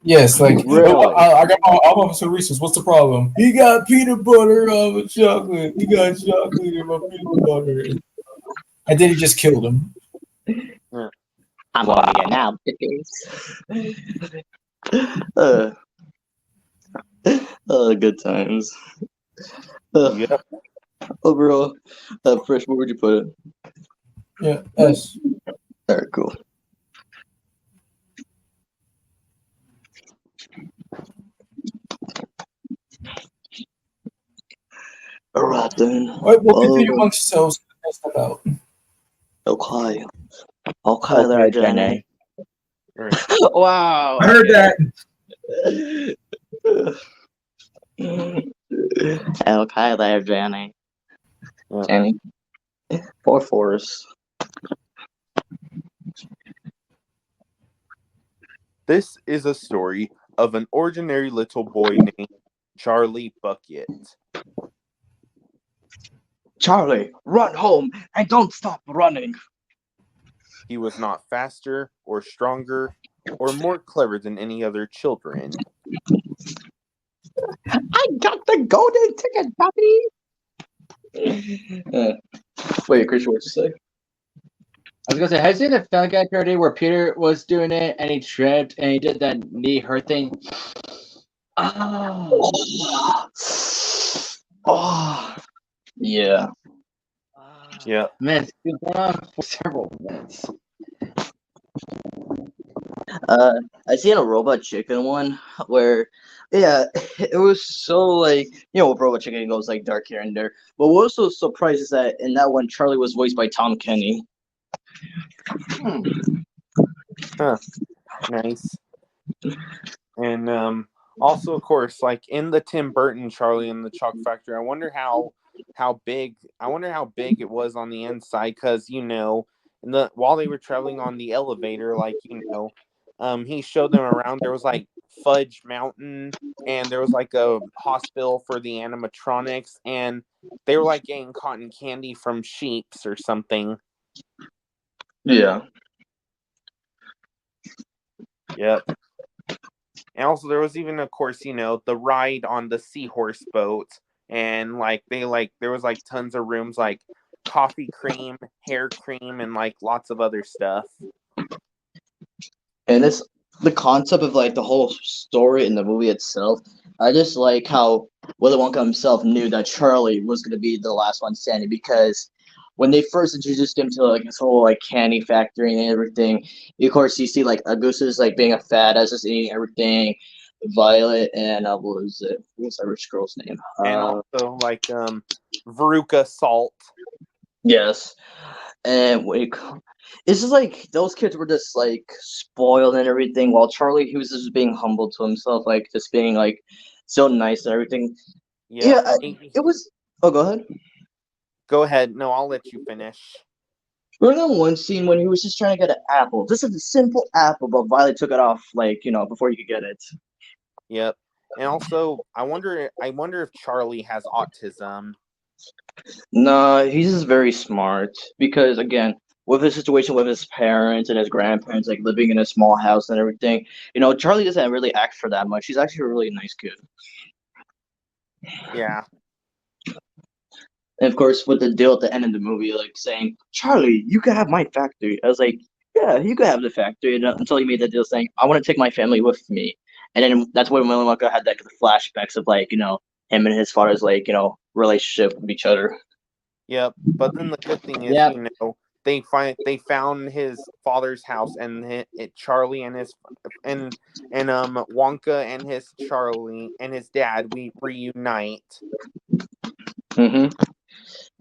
yes, like Really? I got my Officer Reese's. What's the problem? He got peanut butter with chocolate. He got chocolate in my peanut butter, and then he just killed him. I'm over here now, good times. Yep. Overall, Fresh, where would you put it? Yeah, S. All right, cool. All right then. All right, we'll continue amongst yourselves. Step out. Okay. Okay, there, Jenny. Right. Wow. I heard that. Okay, there, Jenny. Yeah. Jenny. Poor Forrest. This is a story of an ordinary little boy named Charlie Bucket. Charlie, run home and don't stop running. He was not faster or stronger or more clever than any other children. I got the golden ticket, puppy. Wait, Christian, what you say? I was gonna say, have you seen the Family Guy parody where Peter was doing it and he tripped and he did that knee hurt thing? Oh, Oh, yeah. Yeah. Man, it's been going on for several minutes. I seen a Robot Chicken one where, yeah, it was so like, you know, with Robot Chicken it goes like dark here and there. But what was so surprised is that in that one, Charlie was voiced by Tom Kenny. Huh. Nice. And also, of course, like in the Tim Burton Charlie and the Chocolate Factory, I wonder how big it was on the inside, because you know, while they were traveling on the elevator, like you know, he showed them around. There was like Fudge Mountain, and there was like a hospital for the animatronics, and they were like getting cotton candy from sheeps or something. Yeah. Yep. And also there was even, of course, you know, the ride on the seahorse boat, and like there was like tons of rooms, like coffee cream, hair cream, and like lots of other stuff. And it's the concept of like the whole story in the movie itself. I just like how Willy Wonka himself knew that Charlie was going to be the last one standing, because when they first introduced him to like this whole like candy factory and everything, of course you see like Augustus like being a fat ass just eating everything. Violet and what was it? What was that rich girl's name? And also like Veruca Salt. Yes. And it's just like those kids were just like spoiled and everything, while Charlie, he was just being humble to himself, like just being like so nice and everything. Yeah. It was. Oh, go ahead. Go ahead. No, I'll let you finish. Remember that one scene when he was just trying to get an apple? This is a simple apple, but Violet took it off, like, before he could get it. Yep. And also, I wonder if Charlie has autism. No, he's just very smart because, again, with his situation with his parents and his grandparents, like living in a small house and everything, Charlie doesn't really act for that much. He's actually a really nice kid. Yeah. And of course, with the deal at the end of the movie, like saying, "Charlie, you can have my factory." I was like, "Yeah, you can have the factory." And until he made the deal saying, "I want to take my family with me," and then that's when Willy Wonka had like the flashbacks of like him and his father's like relationship with each other. Yep. But then the good thing is, Yep. they found his father's house, and Charlie and his and Wonka and his Charlie and his dad reunite. Mm-hmm.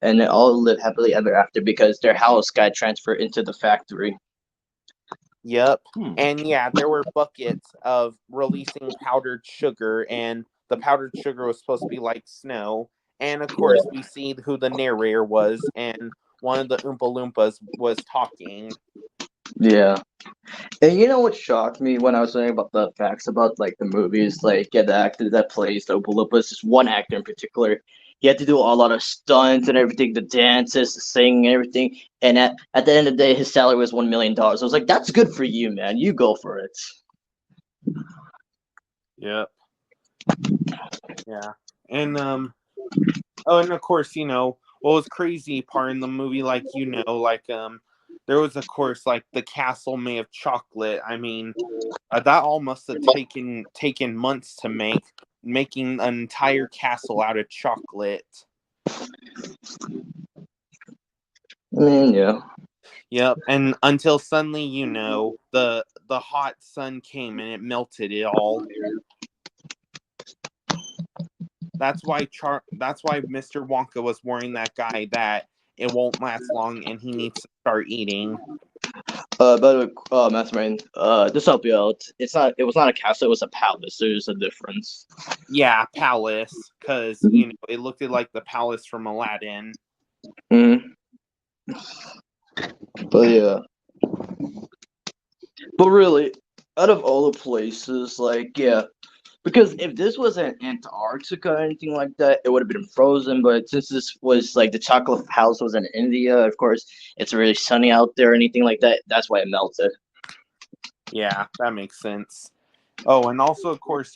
And they all live happily ever after because their house got transferred into the factory. Yep. And yeah, there were buckets of releasing powdered sugar, and the powdered sugar was supposed to be like snow. And of course, we see who the narrator was, and one of the Oompa Loompas was talking. Yeah. And you know what shocked me when I was learning about the facts about like the movies, like the actor that plays the Oompa Loompas, just one actor in particular. He had to do a lot of stunts and everything, the dances, the singing, and everything. And at the end of the day, his salary was $1 million. I was like, that's good for you, man. You go for it. Yep. Yeah. And oh, and of course, what was crazy part in the movie, like there was of course like the castle made of chocolate. I mean, that all must have taken months to making an entire castle out of chocolate. I mean, yeah. Yep, and until suddenly, the hot sun came and it melted it all. That's why Mr. Wonka was warning that guy that it won't last long and he needs to start eating. By the way, Mastermind, just to help you out, it was not a castle, it was a palace. There's a difference. Yeah, palace, because it looked like the palace from Aladdin. Mm. But yeah. But really, out of all the places, like, yeah, because if this was in Antarctica or anything like that, it would have been frozen. But since this was like the chocolate house was in India, of course, it's really sunny out there or anything like that. That's why it melted. Yeah, that makes sense. Oh, and also, of course,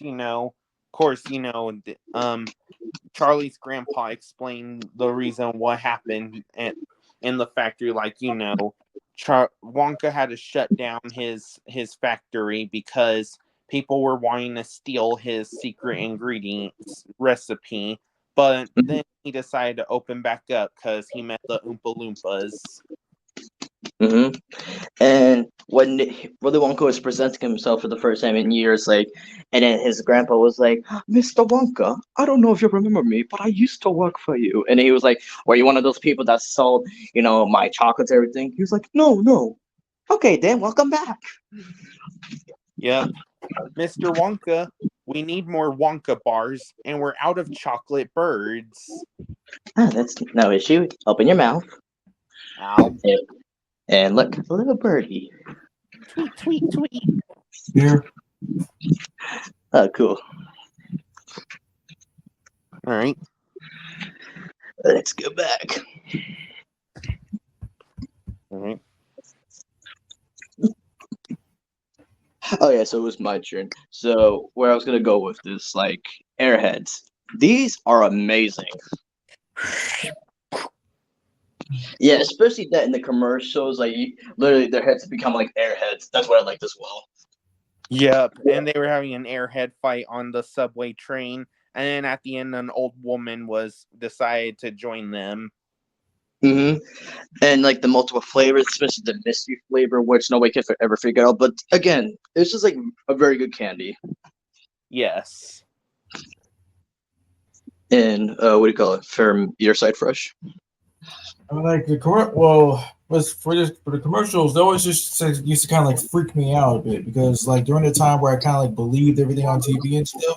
Charlie's grandpa explained the reason what happened in the factory. Like, Wonka had to shut down his factory because people were wanting to steal his secret ingredients recipe. But then he decided to open back up because he met the Oompa Loompas. Mm-hmm. And when Willy Wonka was presenting himself for the first time in years, like, and then his grandpa was like, "Mr. Wonka, I don't know if you remember me, but I used to work for you." And he was like, "Were you one of those people that sold, my chocolates, and everything?" He was like, "No, no." Okay, then welcome back. Yep. Mr. Wonka, we need more Wonka bars, and we're out of chocolate birds. That's no issue. Open your mouth. Ow. And look, a little birdie. Tweet, tweet, tweet. Here. Oh, cool. All right. Let's go back. All right. Oh yeah, so it was my turn. So where I was gonna go with this, like airheads, these are amazing. Yeah, especially that in the commercials, like literally their heads become like airheads. That's what I liked as well. Yep, and they were having an airhead fight on the subway train, and then at the end, an old woman decided to join them. Mm-hmm. And like the multiple flavors, especially the mystery flavor, which nobody can ever figure out. But again, it's just like a very good candy. Yes. And what do you call it? From your side, fresh. I like the was for the commercials. They always used to kind of like freak me out a bit because like during the time where I kind of like believed everything on TV and stuff,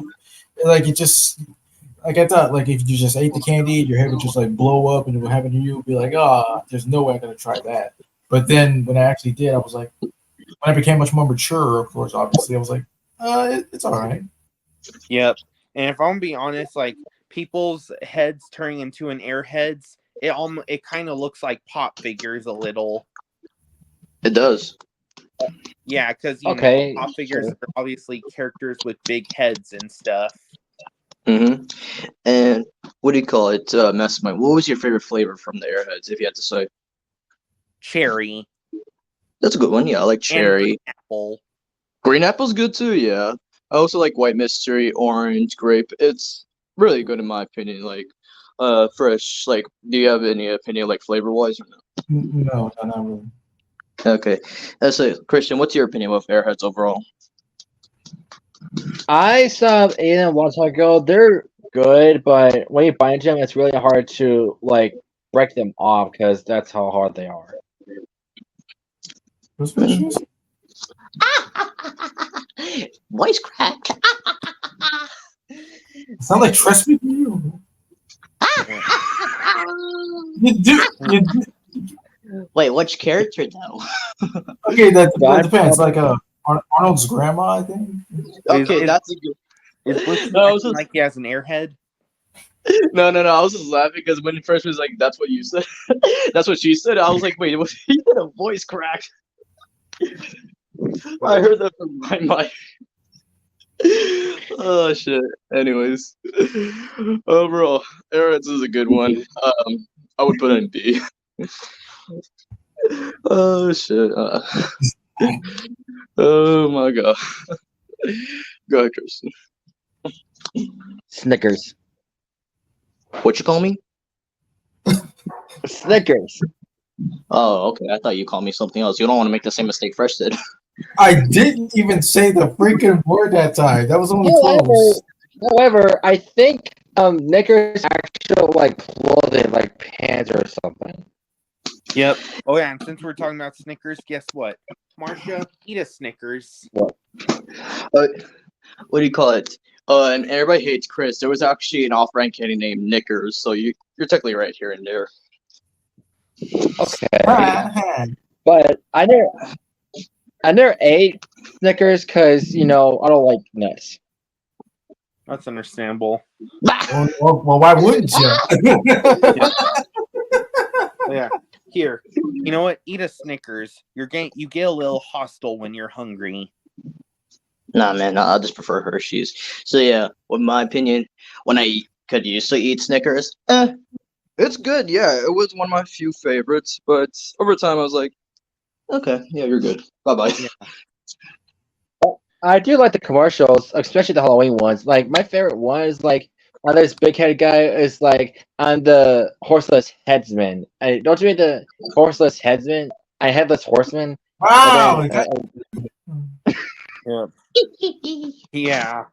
like it just like I thought like if you just ate the candy, your head would just like blow up and it would happen to you. Be like, oh, there's no way I'm gonna try that. But then when I actually did, I was like, when I became much more mature, of course, obviously, I was like, it's all right. Yep. And if I'm gonna be honest, like people's heads turning into an airheads, it kind of looks like pop figures a little. It does. Yeah, because you Okay, know pop figures sure. are obviously characters with big heads and stuff. Mm-hmm. And what do you call it? Mastermind. What was your favorite flavor from the Airheads, if you had to say? Cherry That's a good one. Yeah, I like and cherry. apple. Green apple's good too. Yeah, I also like white mystery, orange, grape. It's really good in my opinion. Like, fresh. Like, do you have any opinion like flavor wise or no? No, not really. Okay, so Christian, what's your opinion with Airheads overall? I saw Aiden a while ago. They're good, but when you bind them, it's really hard to like break them off because that's how hard they are. What's fishes? Voice crack. Sound like trust me. You do. Wait, which character though? Okay, that depends. Like Arnold's grandma, I think. Okay, Is- that's a good. Is Blitzen No, I was acting just- like he has an airhead? No. I was just laughing because when first was like, "That's what you said," that's what she said. I was like, "Wait, what?" He did a voice crack. I heard that from my mic. Oh shit. Anyways, overall, Airheads is a good one. I would put it in B. Oh shit. Oh my god. Go ahead, Christian. Snickers. What you call me? Snickers. Oh, okay. I thought you called me something else. You don't want to make the same mistake Fresh did. I didn't even say the freaking word that time. That was only However, close. however, I think Snickers actual like clothing, like pants or something. Yep. Oh yeah, and since we're talking about Snickers, guess what? Marcia, eat a Snickers. What do you call it? And everybody hates Chris. There was actually an off-brand candy named Knickers, so you're technically right here and there. Okay, but I never ate Snickers because I don't like nuts. That's understandable. Well, why wouldn't you? Yeah. Here, you know what? Eat a Snickers. You get a little hostile when you're hungry. Nah, man, I just prefer Hershey's. So yeah, in my opinion, when I could used to eat Snickers, it's good. Yeah, it was one of my few favorites, but over time I was like, okay, yeah, you're good. Bye bye. Yeah. I do like the commercials, especially the Halloween ones. Like my favorite one is like this big head guy is like I'm the horseless headsman. Don't you mean the horseless headsman? I headless horseman. Wow. Yeah. Yeah.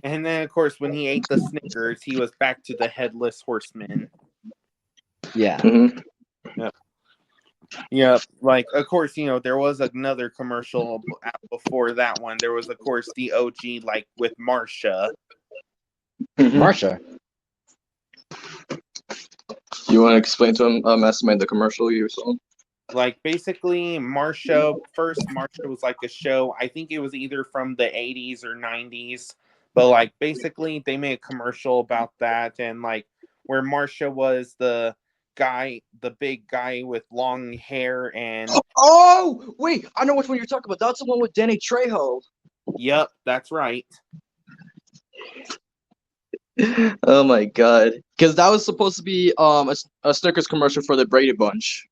And then of course when he ate the Snickers, he was back to the headless horseman. Yeah. Mhm. Yeah, like of course, there was another commercial before that one. There was of course the OG like with Marcia. Marsha. You want to explain to him, Mastermind, the commercial you saw? Like basically Marcia was like a show. I think it was either from the 80s or 90s. But like basically they made a commercial about that and like where Marcia was the big guy with long hair and Oh, wait, I know which one you're talking about. That's the one with Danny Trejo. yep, that's right. Oh my god, because that was supposed to be a Snickers commercial for the Brady Bunch.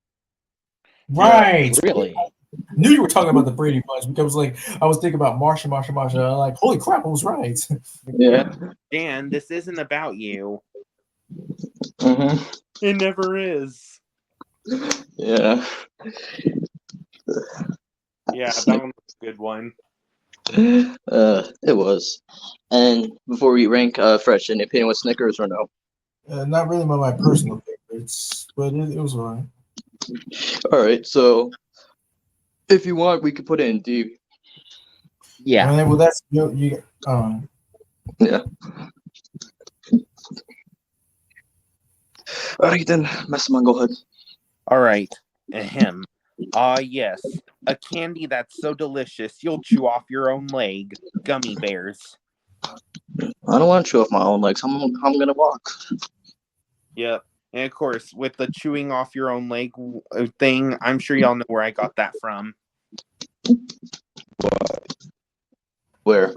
Right. Really? I knew you were talking about the Brady Bunch because like I was thinking about Marsha. I'm like, holy crap, I was right. Yeah. Dan, this isn't about you. Mm-hmm. It never is. Yeah. Yeah, that one was a good one. It was. And before we rank Fresh, any opinion with Snickers or no? Not really my personal favorites, but it was alright. All right, so if you want, we could put it in D. Yeah. I mean, well, that's you. Yeah. All right then, Messman, go ahead. All right. Ahem. Yes. A candy that's so delicious you'll chew off your own leg. Gummy bears. I don't want to chew off my own legs. I'm gonna walk. Yep. And of course, with the chewing off your own leg thing, I'm sure y'all know where I got that from. Where?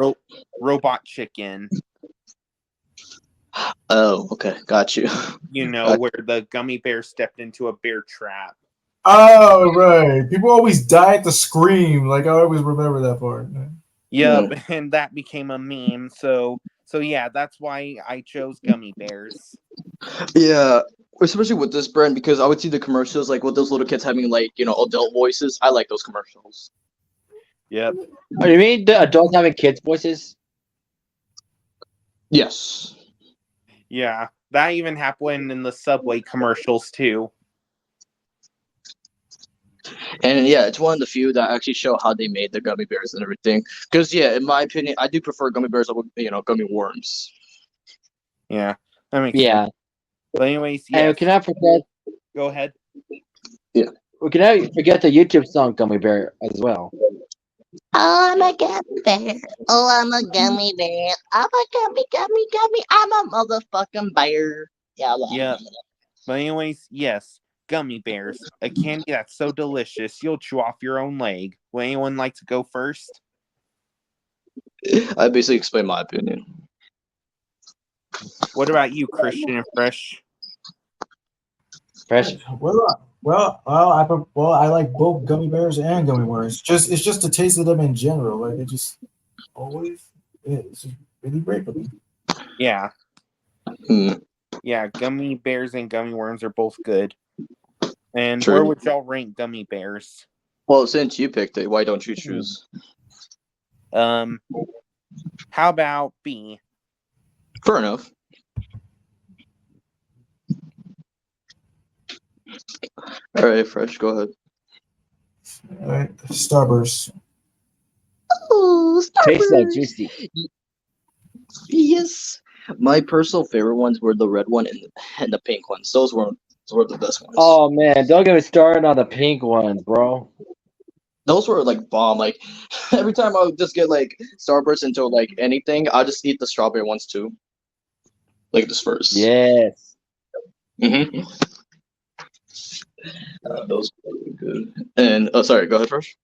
Robot Chicken. Oh, okay, got you. You know, where the gummy bear stepped into a bear trap. Oh right, people always die at the scream. Like I always remember that part. Yep, and that became a meme. So yeah, that's why I chose gummy bears. Yeah, especially with this brand because I would see the commercials like with those little kids having like adult voices. I like those commercials. Yep. Oh, you mean the adults having kids' voices? Yes. Yeah, that even happened in the Subway commercials too. And yeah, it's one of the few that actually show how they made the gummy bears and everything. Because yeah, in my opinion, I do prefer gummy bears over gummy worms. Yeah, that makes Yeah. sense. But anyways, And yes. we cannot forget. Go ahead. We cannot forget the YouTube song "Gummy Bear" as well. Oh, I'm a gummy bear. Oh, I'm a gummy bear. I'm a gummy. I'm a motherfucking bear. Yeah, Yep. But anyways, yes, gummy bears, a candy that's so delicious you'll chew off your own leg. Would anyone like to go first? I basically explained my opinion. What about you, Christian and Fresh? Fresh. I like both gummy bears and gummy worms. It's just the taste of them in general. Like it just always it's just really great for me. Yeah. Hmm. Yeah, gummy bears and gummy worms are both good. And True. where would y'all rank gummy bears? Well, since you picked it, why don't you choose? How about B? Fair enough. All right, Fresh, go ahead. All right, Starburst. Ooh, Tastes so Starburst. juicy. Yes. My personal favorite ones were the red one and the pink ones. Those were the best ones. Oh man, don't get me started on the pink ones, bro. Those were like bomb. Like every time I would just get like Starburst into like anything, I'll just eat the strawberry ones too. Like this first. Yes. Mm-hmm. Those were really good. And sorry, go ahead first.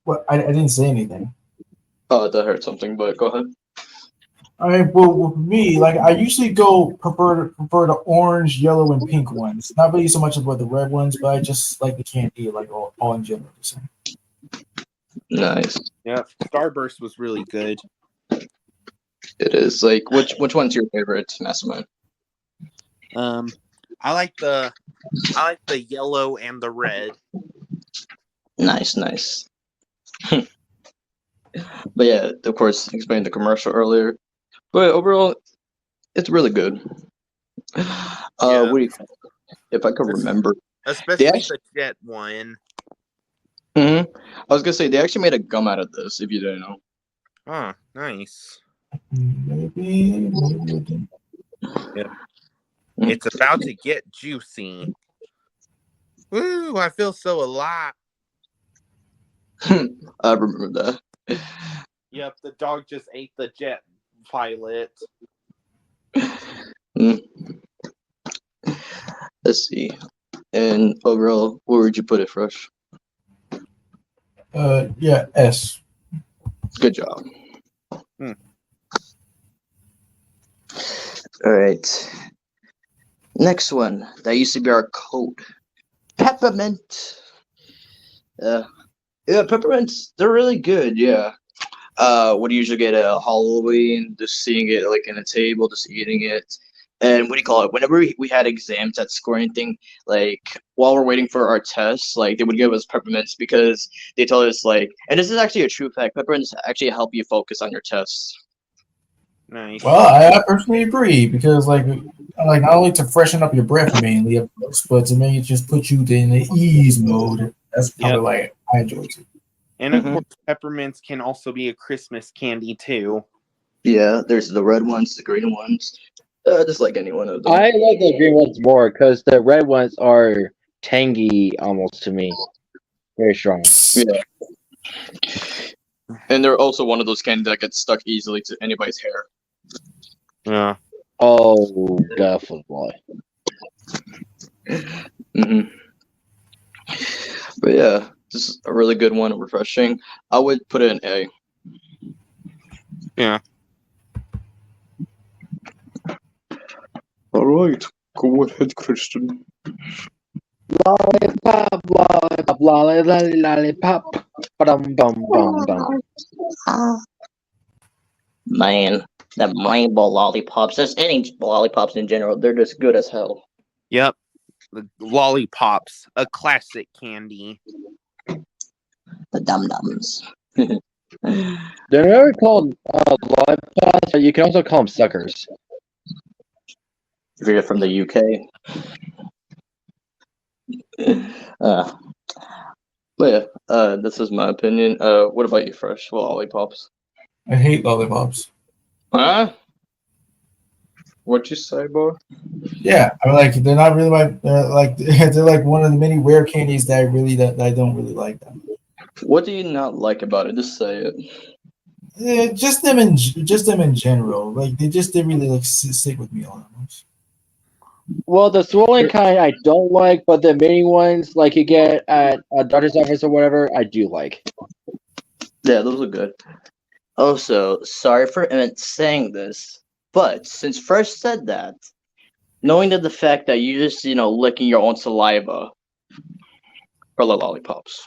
What I didn't say anything. Oh, that hurt something, but go ahead. All right, well, with me, like I usually prefer the orange, yellow, and pink ones. Not really so much about the red ones, but I just like the candy, like all in general. So. Nice. Yep, Starburst was really good. It is. Like which one's your favorite, Mastermind? I like the yellow and the red. Nice. But yeah, of course, explained the commercial earlier. But overall, it's really good. Yeah. What do you think? If I could remember. Especially actually- the jet one. I was gonna say they actually made a gum out of this. If you didn't know. Oh, nice. Maybe. I didn't. It's about to get juicy. Woo! I feel so alive. I remember that. Yep, the dog just ate the jet pilot. Let's see. And overall, where would you put it, Fresh? Yeah, S. Good job. All right. Next one. That used to be our code. Peppermint. Yeah, peppermints. They're really good. Yeah. Would usually get a Halloween, just seeing it like in a table, just eating it. And what do you call it? Whenever we had exams at school or anything, like while we're waiting for our tests, like they would give us peppermints because they told us like, and this is actually a true fact, peppermints actually help you focus on your tests. Nice. Well, I personally agree because like not only to freshen up your breath mainly, of course, but to maybe just put you in the ease mode. That's probably Yep. why I enjoy it. And of Mhm. course, peppermints can also be a Christmas candy too. Yeah, there's the red ones, the green ones, just like any one of them. I like the green ones more because the red ones are tangy almost to me. Very strong. Yeah. And they're also one of those candy that gets stuck easily to anybody's hair. Yeah. Oh, definitely. hmm But yeah, this is a really good one, refreshing. I would put it in A. Yeah. All right, go ahead, Christian. Lollipop, lollipop, lollipop. Bum bum bum bum. Man, the rainbow lollipops. Just any lollipops in general, they're just good as hell. Yep. The lollipops, a classic candy. The dum dums. They're never called lollipops, but you can also call them suckers. If you're from the UK. But yeah, this is my opinion. What about you, Fresh? Well, lollipops. I hate lollipops. Huh? What you say, boy? Yeah, I mean, like they're not really they're like one of the many rare candies that I don't really like them. What do you not like about it? Just say it. Yeah, just them in general. Like they just didn't really like stick with me all that much. Well, the swollen kind I don't like, but the mini ones like you get at a doctor's office or whatever, I do like. Yeah, those are good. Also, sorry for saying this, but since Fresh said that, knowing that the fact that you just, licking your own saliva for the lollipops.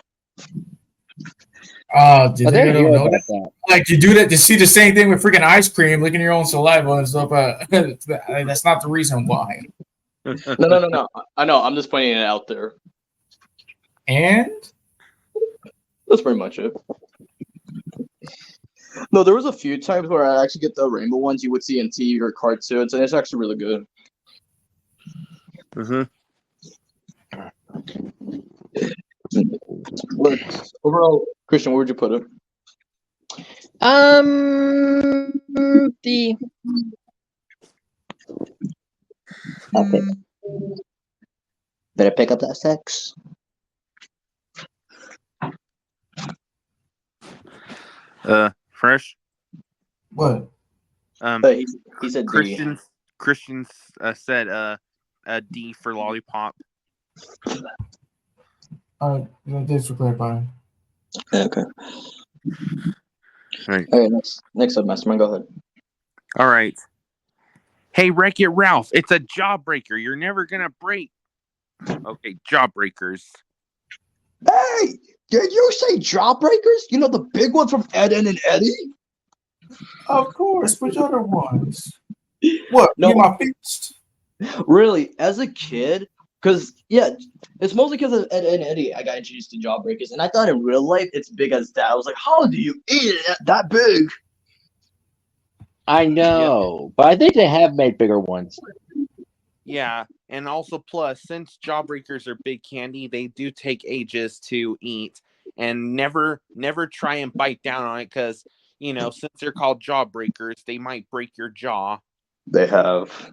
Do you I think I didn't don't hear know about that? that. Like you do that, you see the same thing with freaking ice cream, licking your own saliva and stuff. That's not the reason why. No. I know. I'm just pointing it out there. And That's pretty much it. No, there was a few times where I actually get the rainbow ones you would see in TV or cartoons, and it's actually really good. Mm-hmm. But overall, Christian, where would you put it? D. Okay. Better pick up that sex. Fresh. what? He said D. Christians said a D for lollipop. Thanks for clarifying. Okay. Right. All right, next up, Mastermind, go ahead. All right. Hey, Wreck-It Ralph, it's a jawbreaker. You're never gonna break. Okay, jawbreakers. Hey, did you say Jawbreakers? You know the big one from Ed, Edd and Eddie? Of course, which other ones? What? No. No, my fist. Really, as a kid, because it's mostly because of Ed, Edd and Eddie I got introduced to Jawbreakers, and I thought in real life it's big as that. I was like, how do you eat it that big? I know, but I think they have made bigger ones. Yeah, and also plus, since jawbreakers are big candy, they do take ages to eat, and never try and bite down on it because since they're called jawbreakers, they might break your jaw. They have.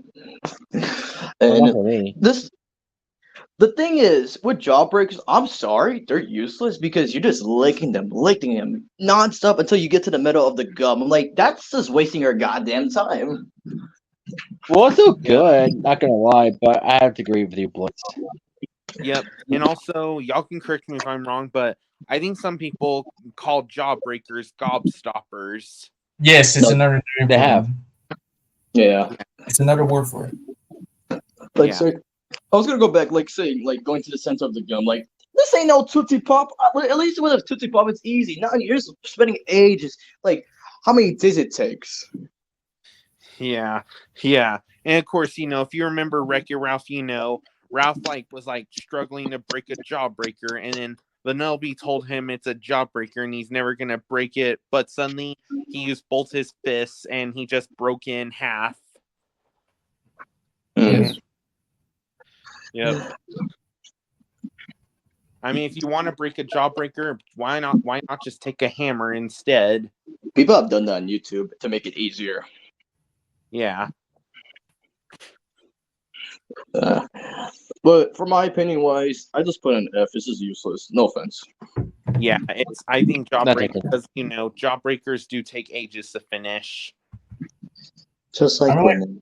Not And for me. the thing is, with Jawbreakers, I'm sorry, they're useless because you're just licking them nonstop until you get to the middle of the gum. I'm like, that's just wasting your goddamn time. Well, it's still good, not gonna lie, but I have to agree with you, Blitz. Yep, and also y'all can correct me if I'm wrong, but I think some people call jawbreakers gobstoppers. Yes, it's No, another name they for have. them. Yeah. It's another word for it. Like, Yeah. so, I was gonna go back, going to the center of the gum. Like, this ain't no Tootsie Pop. At least with a Tootsie Pop, it's easy. Now you're just spending ages. Like, how many days it takes? Yeah, yeah. And of course, if you remember Wreck-It Ralph, Ralph was struggling to break a jawbreaker, and then Vanellope told him it's a jawbreaker and he's never gonna break it. But suddenly he used both his fists and he just broke in half. Yes. Yep. I mean, if you want to break a jawbreaker, why not? Why not just take a hammer instead? People have done that on YouTube to make it easier. Yeah. But for my opinion wise, I just put an F. This is useless. No offense. Yeah, I think Nothing. jawbreakers, jawbreakers do take ages to finish. Just I like don't women.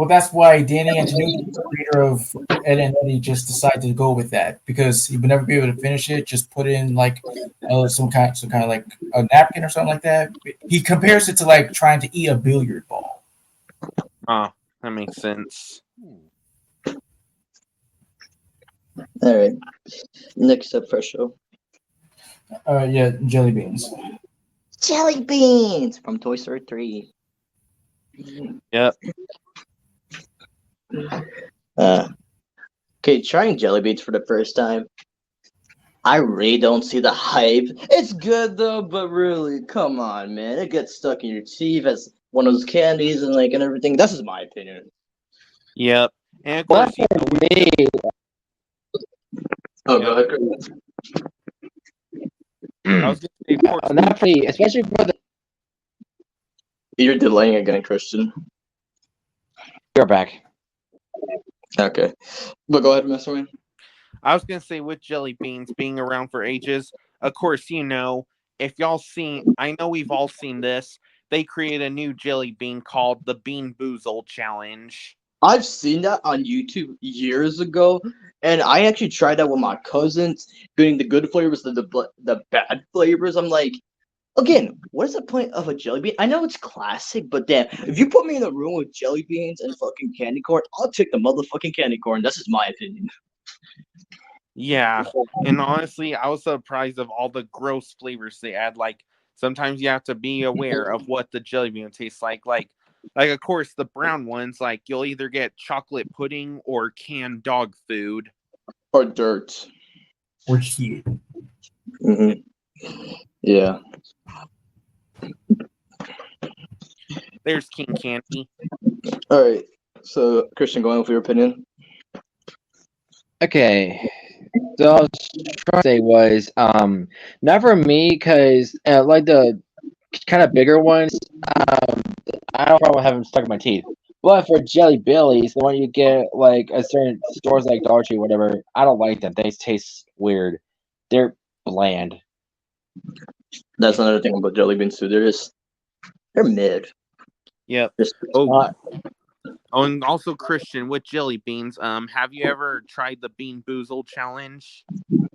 that's why Danny Antonucci, the creator of Ed and Eddie, just decided to go with that because he would never be able to finish it. Just put in like some kind of like a napkin or something like that. He compares it to like trying to eat a billiard ball. Oh, that makes sense. All right. Next up, Fresh Show. Yeah, jelly beans. Jelly beans from Toy Story 3. Yep. Okay, trying jelly beans for the first time. I really don't see the hype. It's good though, but really, come on, man. It gets stuck in your teeth as one of those candies and everything. That's just my opinion. Yep. And of Well, course, for me, Oh, Yeah. go ahead. I was gonna say, of course, not for me, especially for the You're delaying again, Christian. you're back. Okay. But go ahead, Masterman. I was gonna say with jelly beans being around for ages, of course, if y'all seen, I know we've all seen this. They create a new jelly bean called the Bean Boozle Challenge. I've seen that on YouTube years ago, and I actually tried that with my cousins, doing the good flavors, the bad flavors. I'm like, again, what is the point of a jelly bean? I know it's classic, but damn, if you put me in a room with jelly beans and fucking candy corn, I'll take the motherfucking candy corn. That's just my opinion. Yeah, and honestly, I was surprised of all the gross flavors they add. Like sometimes you have to be aware of what the jelly bean tastes like. Like of course the brown ones, like you'll either get chocolate pudding or canned dog food. Or dirt. Or shit. Yeah. There's King Candy. All right. So, Christian, go on with your opinion. Okay. So I was trying to say was not for me because like the kind of bigger ones, I don't have a problem having them stuck in my teeth. But for Jelly Bellies, the one you get like at certain stores like Dollar Tree, whatever, I don't like them. They taste weird. They're bland. That's another thing about jelly beans too. They're mid. Yep. Just, Oh, and also Christian with jelly beans. Have you ever tried the Bean Boozle Challenge?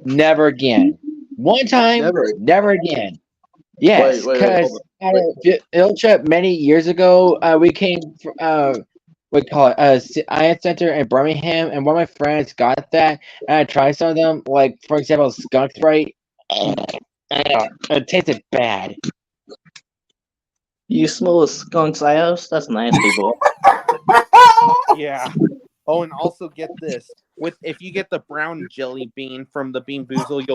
Never again. One time, never again. Yes, Wait, because hold Ill Trip many years ago, we came we call it Iron Center in Birmingham, and one of my friends got that, and I tried some of them. Like for example, Skunk Sprite. It tasted bad. You smell a skunk's ass? That's nasty, boy. Yeah. Oh, and also get this. If you get the brown jelly bean from the Bean Boozle,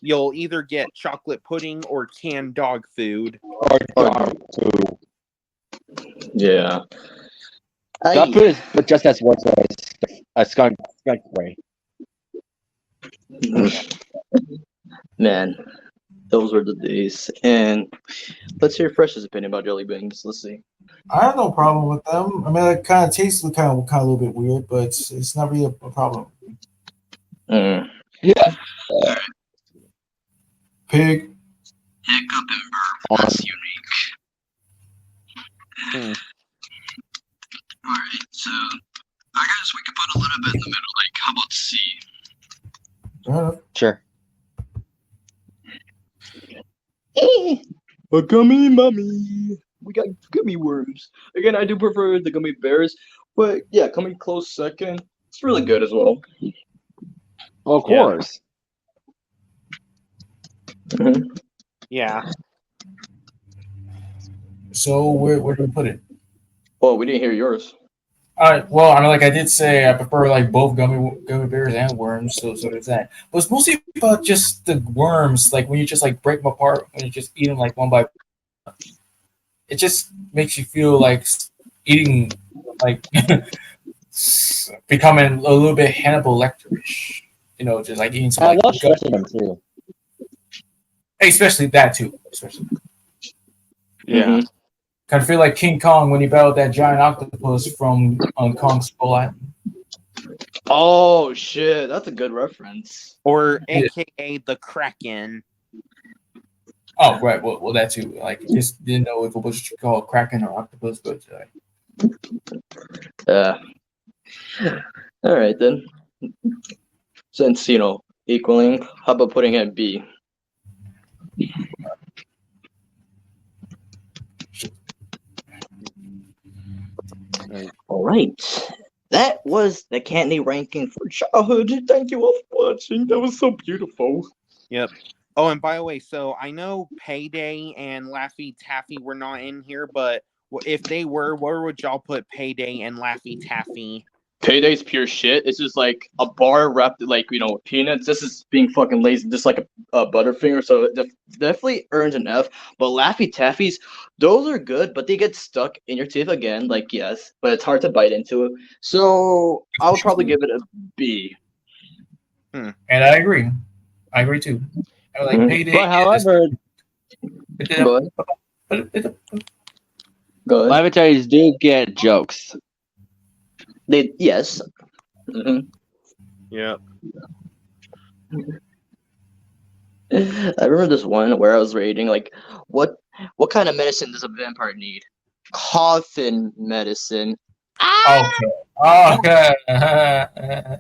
you'll either get chocolate pudding or canned dog food. Or dog food. Yeah. Dog food is but just as worse as a skunk spray. Man, those were the days. And let's hear Fresh's opinion about jelly beans. Let's see. I have no problem with them. I mean, it kind of tastes kind of a little bit weird, but it's not really a problem. Mm. Yeah. Pig. Hiccup and burp. That's unique. Alright, so I guess we could put a little bit in the middle. Like, how about C? Sure. A gummy mummy. We got gummy worms. Again, I do prefer the gummy bears, but yeah, coming close second. It's really good as well. Well, of course. Mm-hmm. Yeah. So where do we put it? Oh, we didn't hear yours. Well, I mean, like I did say, I prefer like both gummy bears and worms. So there's that. But it's mostly about just the worms. Like when you just like break them apart, when you just eat them like one by, it just makes you feel like eating, like becoming a little bit Hannibal Lecter-ish. You know, just like eating some I like love stretching them too. especially that too. Especially, Yeah. Mhm. kind of feel like King Kong when he battled that giant octopus from Kong Skull Island. Oh shit, that's a good reference. Or Yeah. AKA the Kraken. Oh, right. Well, that too. Like, just didn't know if it was called Kraken or octopus, but Yeah. All right then. Since equaling, how about putting it B? Right. All right. That was the candy ranking for childhood. Thank you all for watching. That was so beautiful. Yep. Oh, and by the way, so I know Payday and Laffy Taffy were not in here, but if they were, where would y'all put Payday and Laffy Taffy? Payday's pure shit. It's just like a bar wrapped with peanuts. This is being fucking lazy, just like a Butterfinger. So it definitely earns an F. But Laffy Taffies, those are good, but they get stuck in your teeth again. Like yes, but it's hard to bite into it. So I would probably give it a B. and I agree. I agree too. I like Mhm. Payday. But however, Go ahead. Go ahead. lavatories do get jokes. Yes. hmm Yep. I remember this one where I was rating like, what kind of medicine does a vampire need? Coffin medicine. Okay. Okay.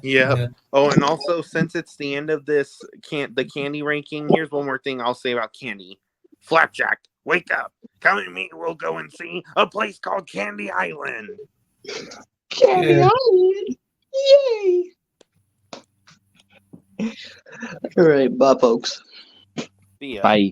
Yep. Oh, and also since it's the end of this the candy ranking, here's one more thing I'll say about candy. Flapjack, wake up. Come with me, we'll go and see a place called Candy Island. Candy Yeah. Island. Yay! All right, bye, folks. See ya. Bye.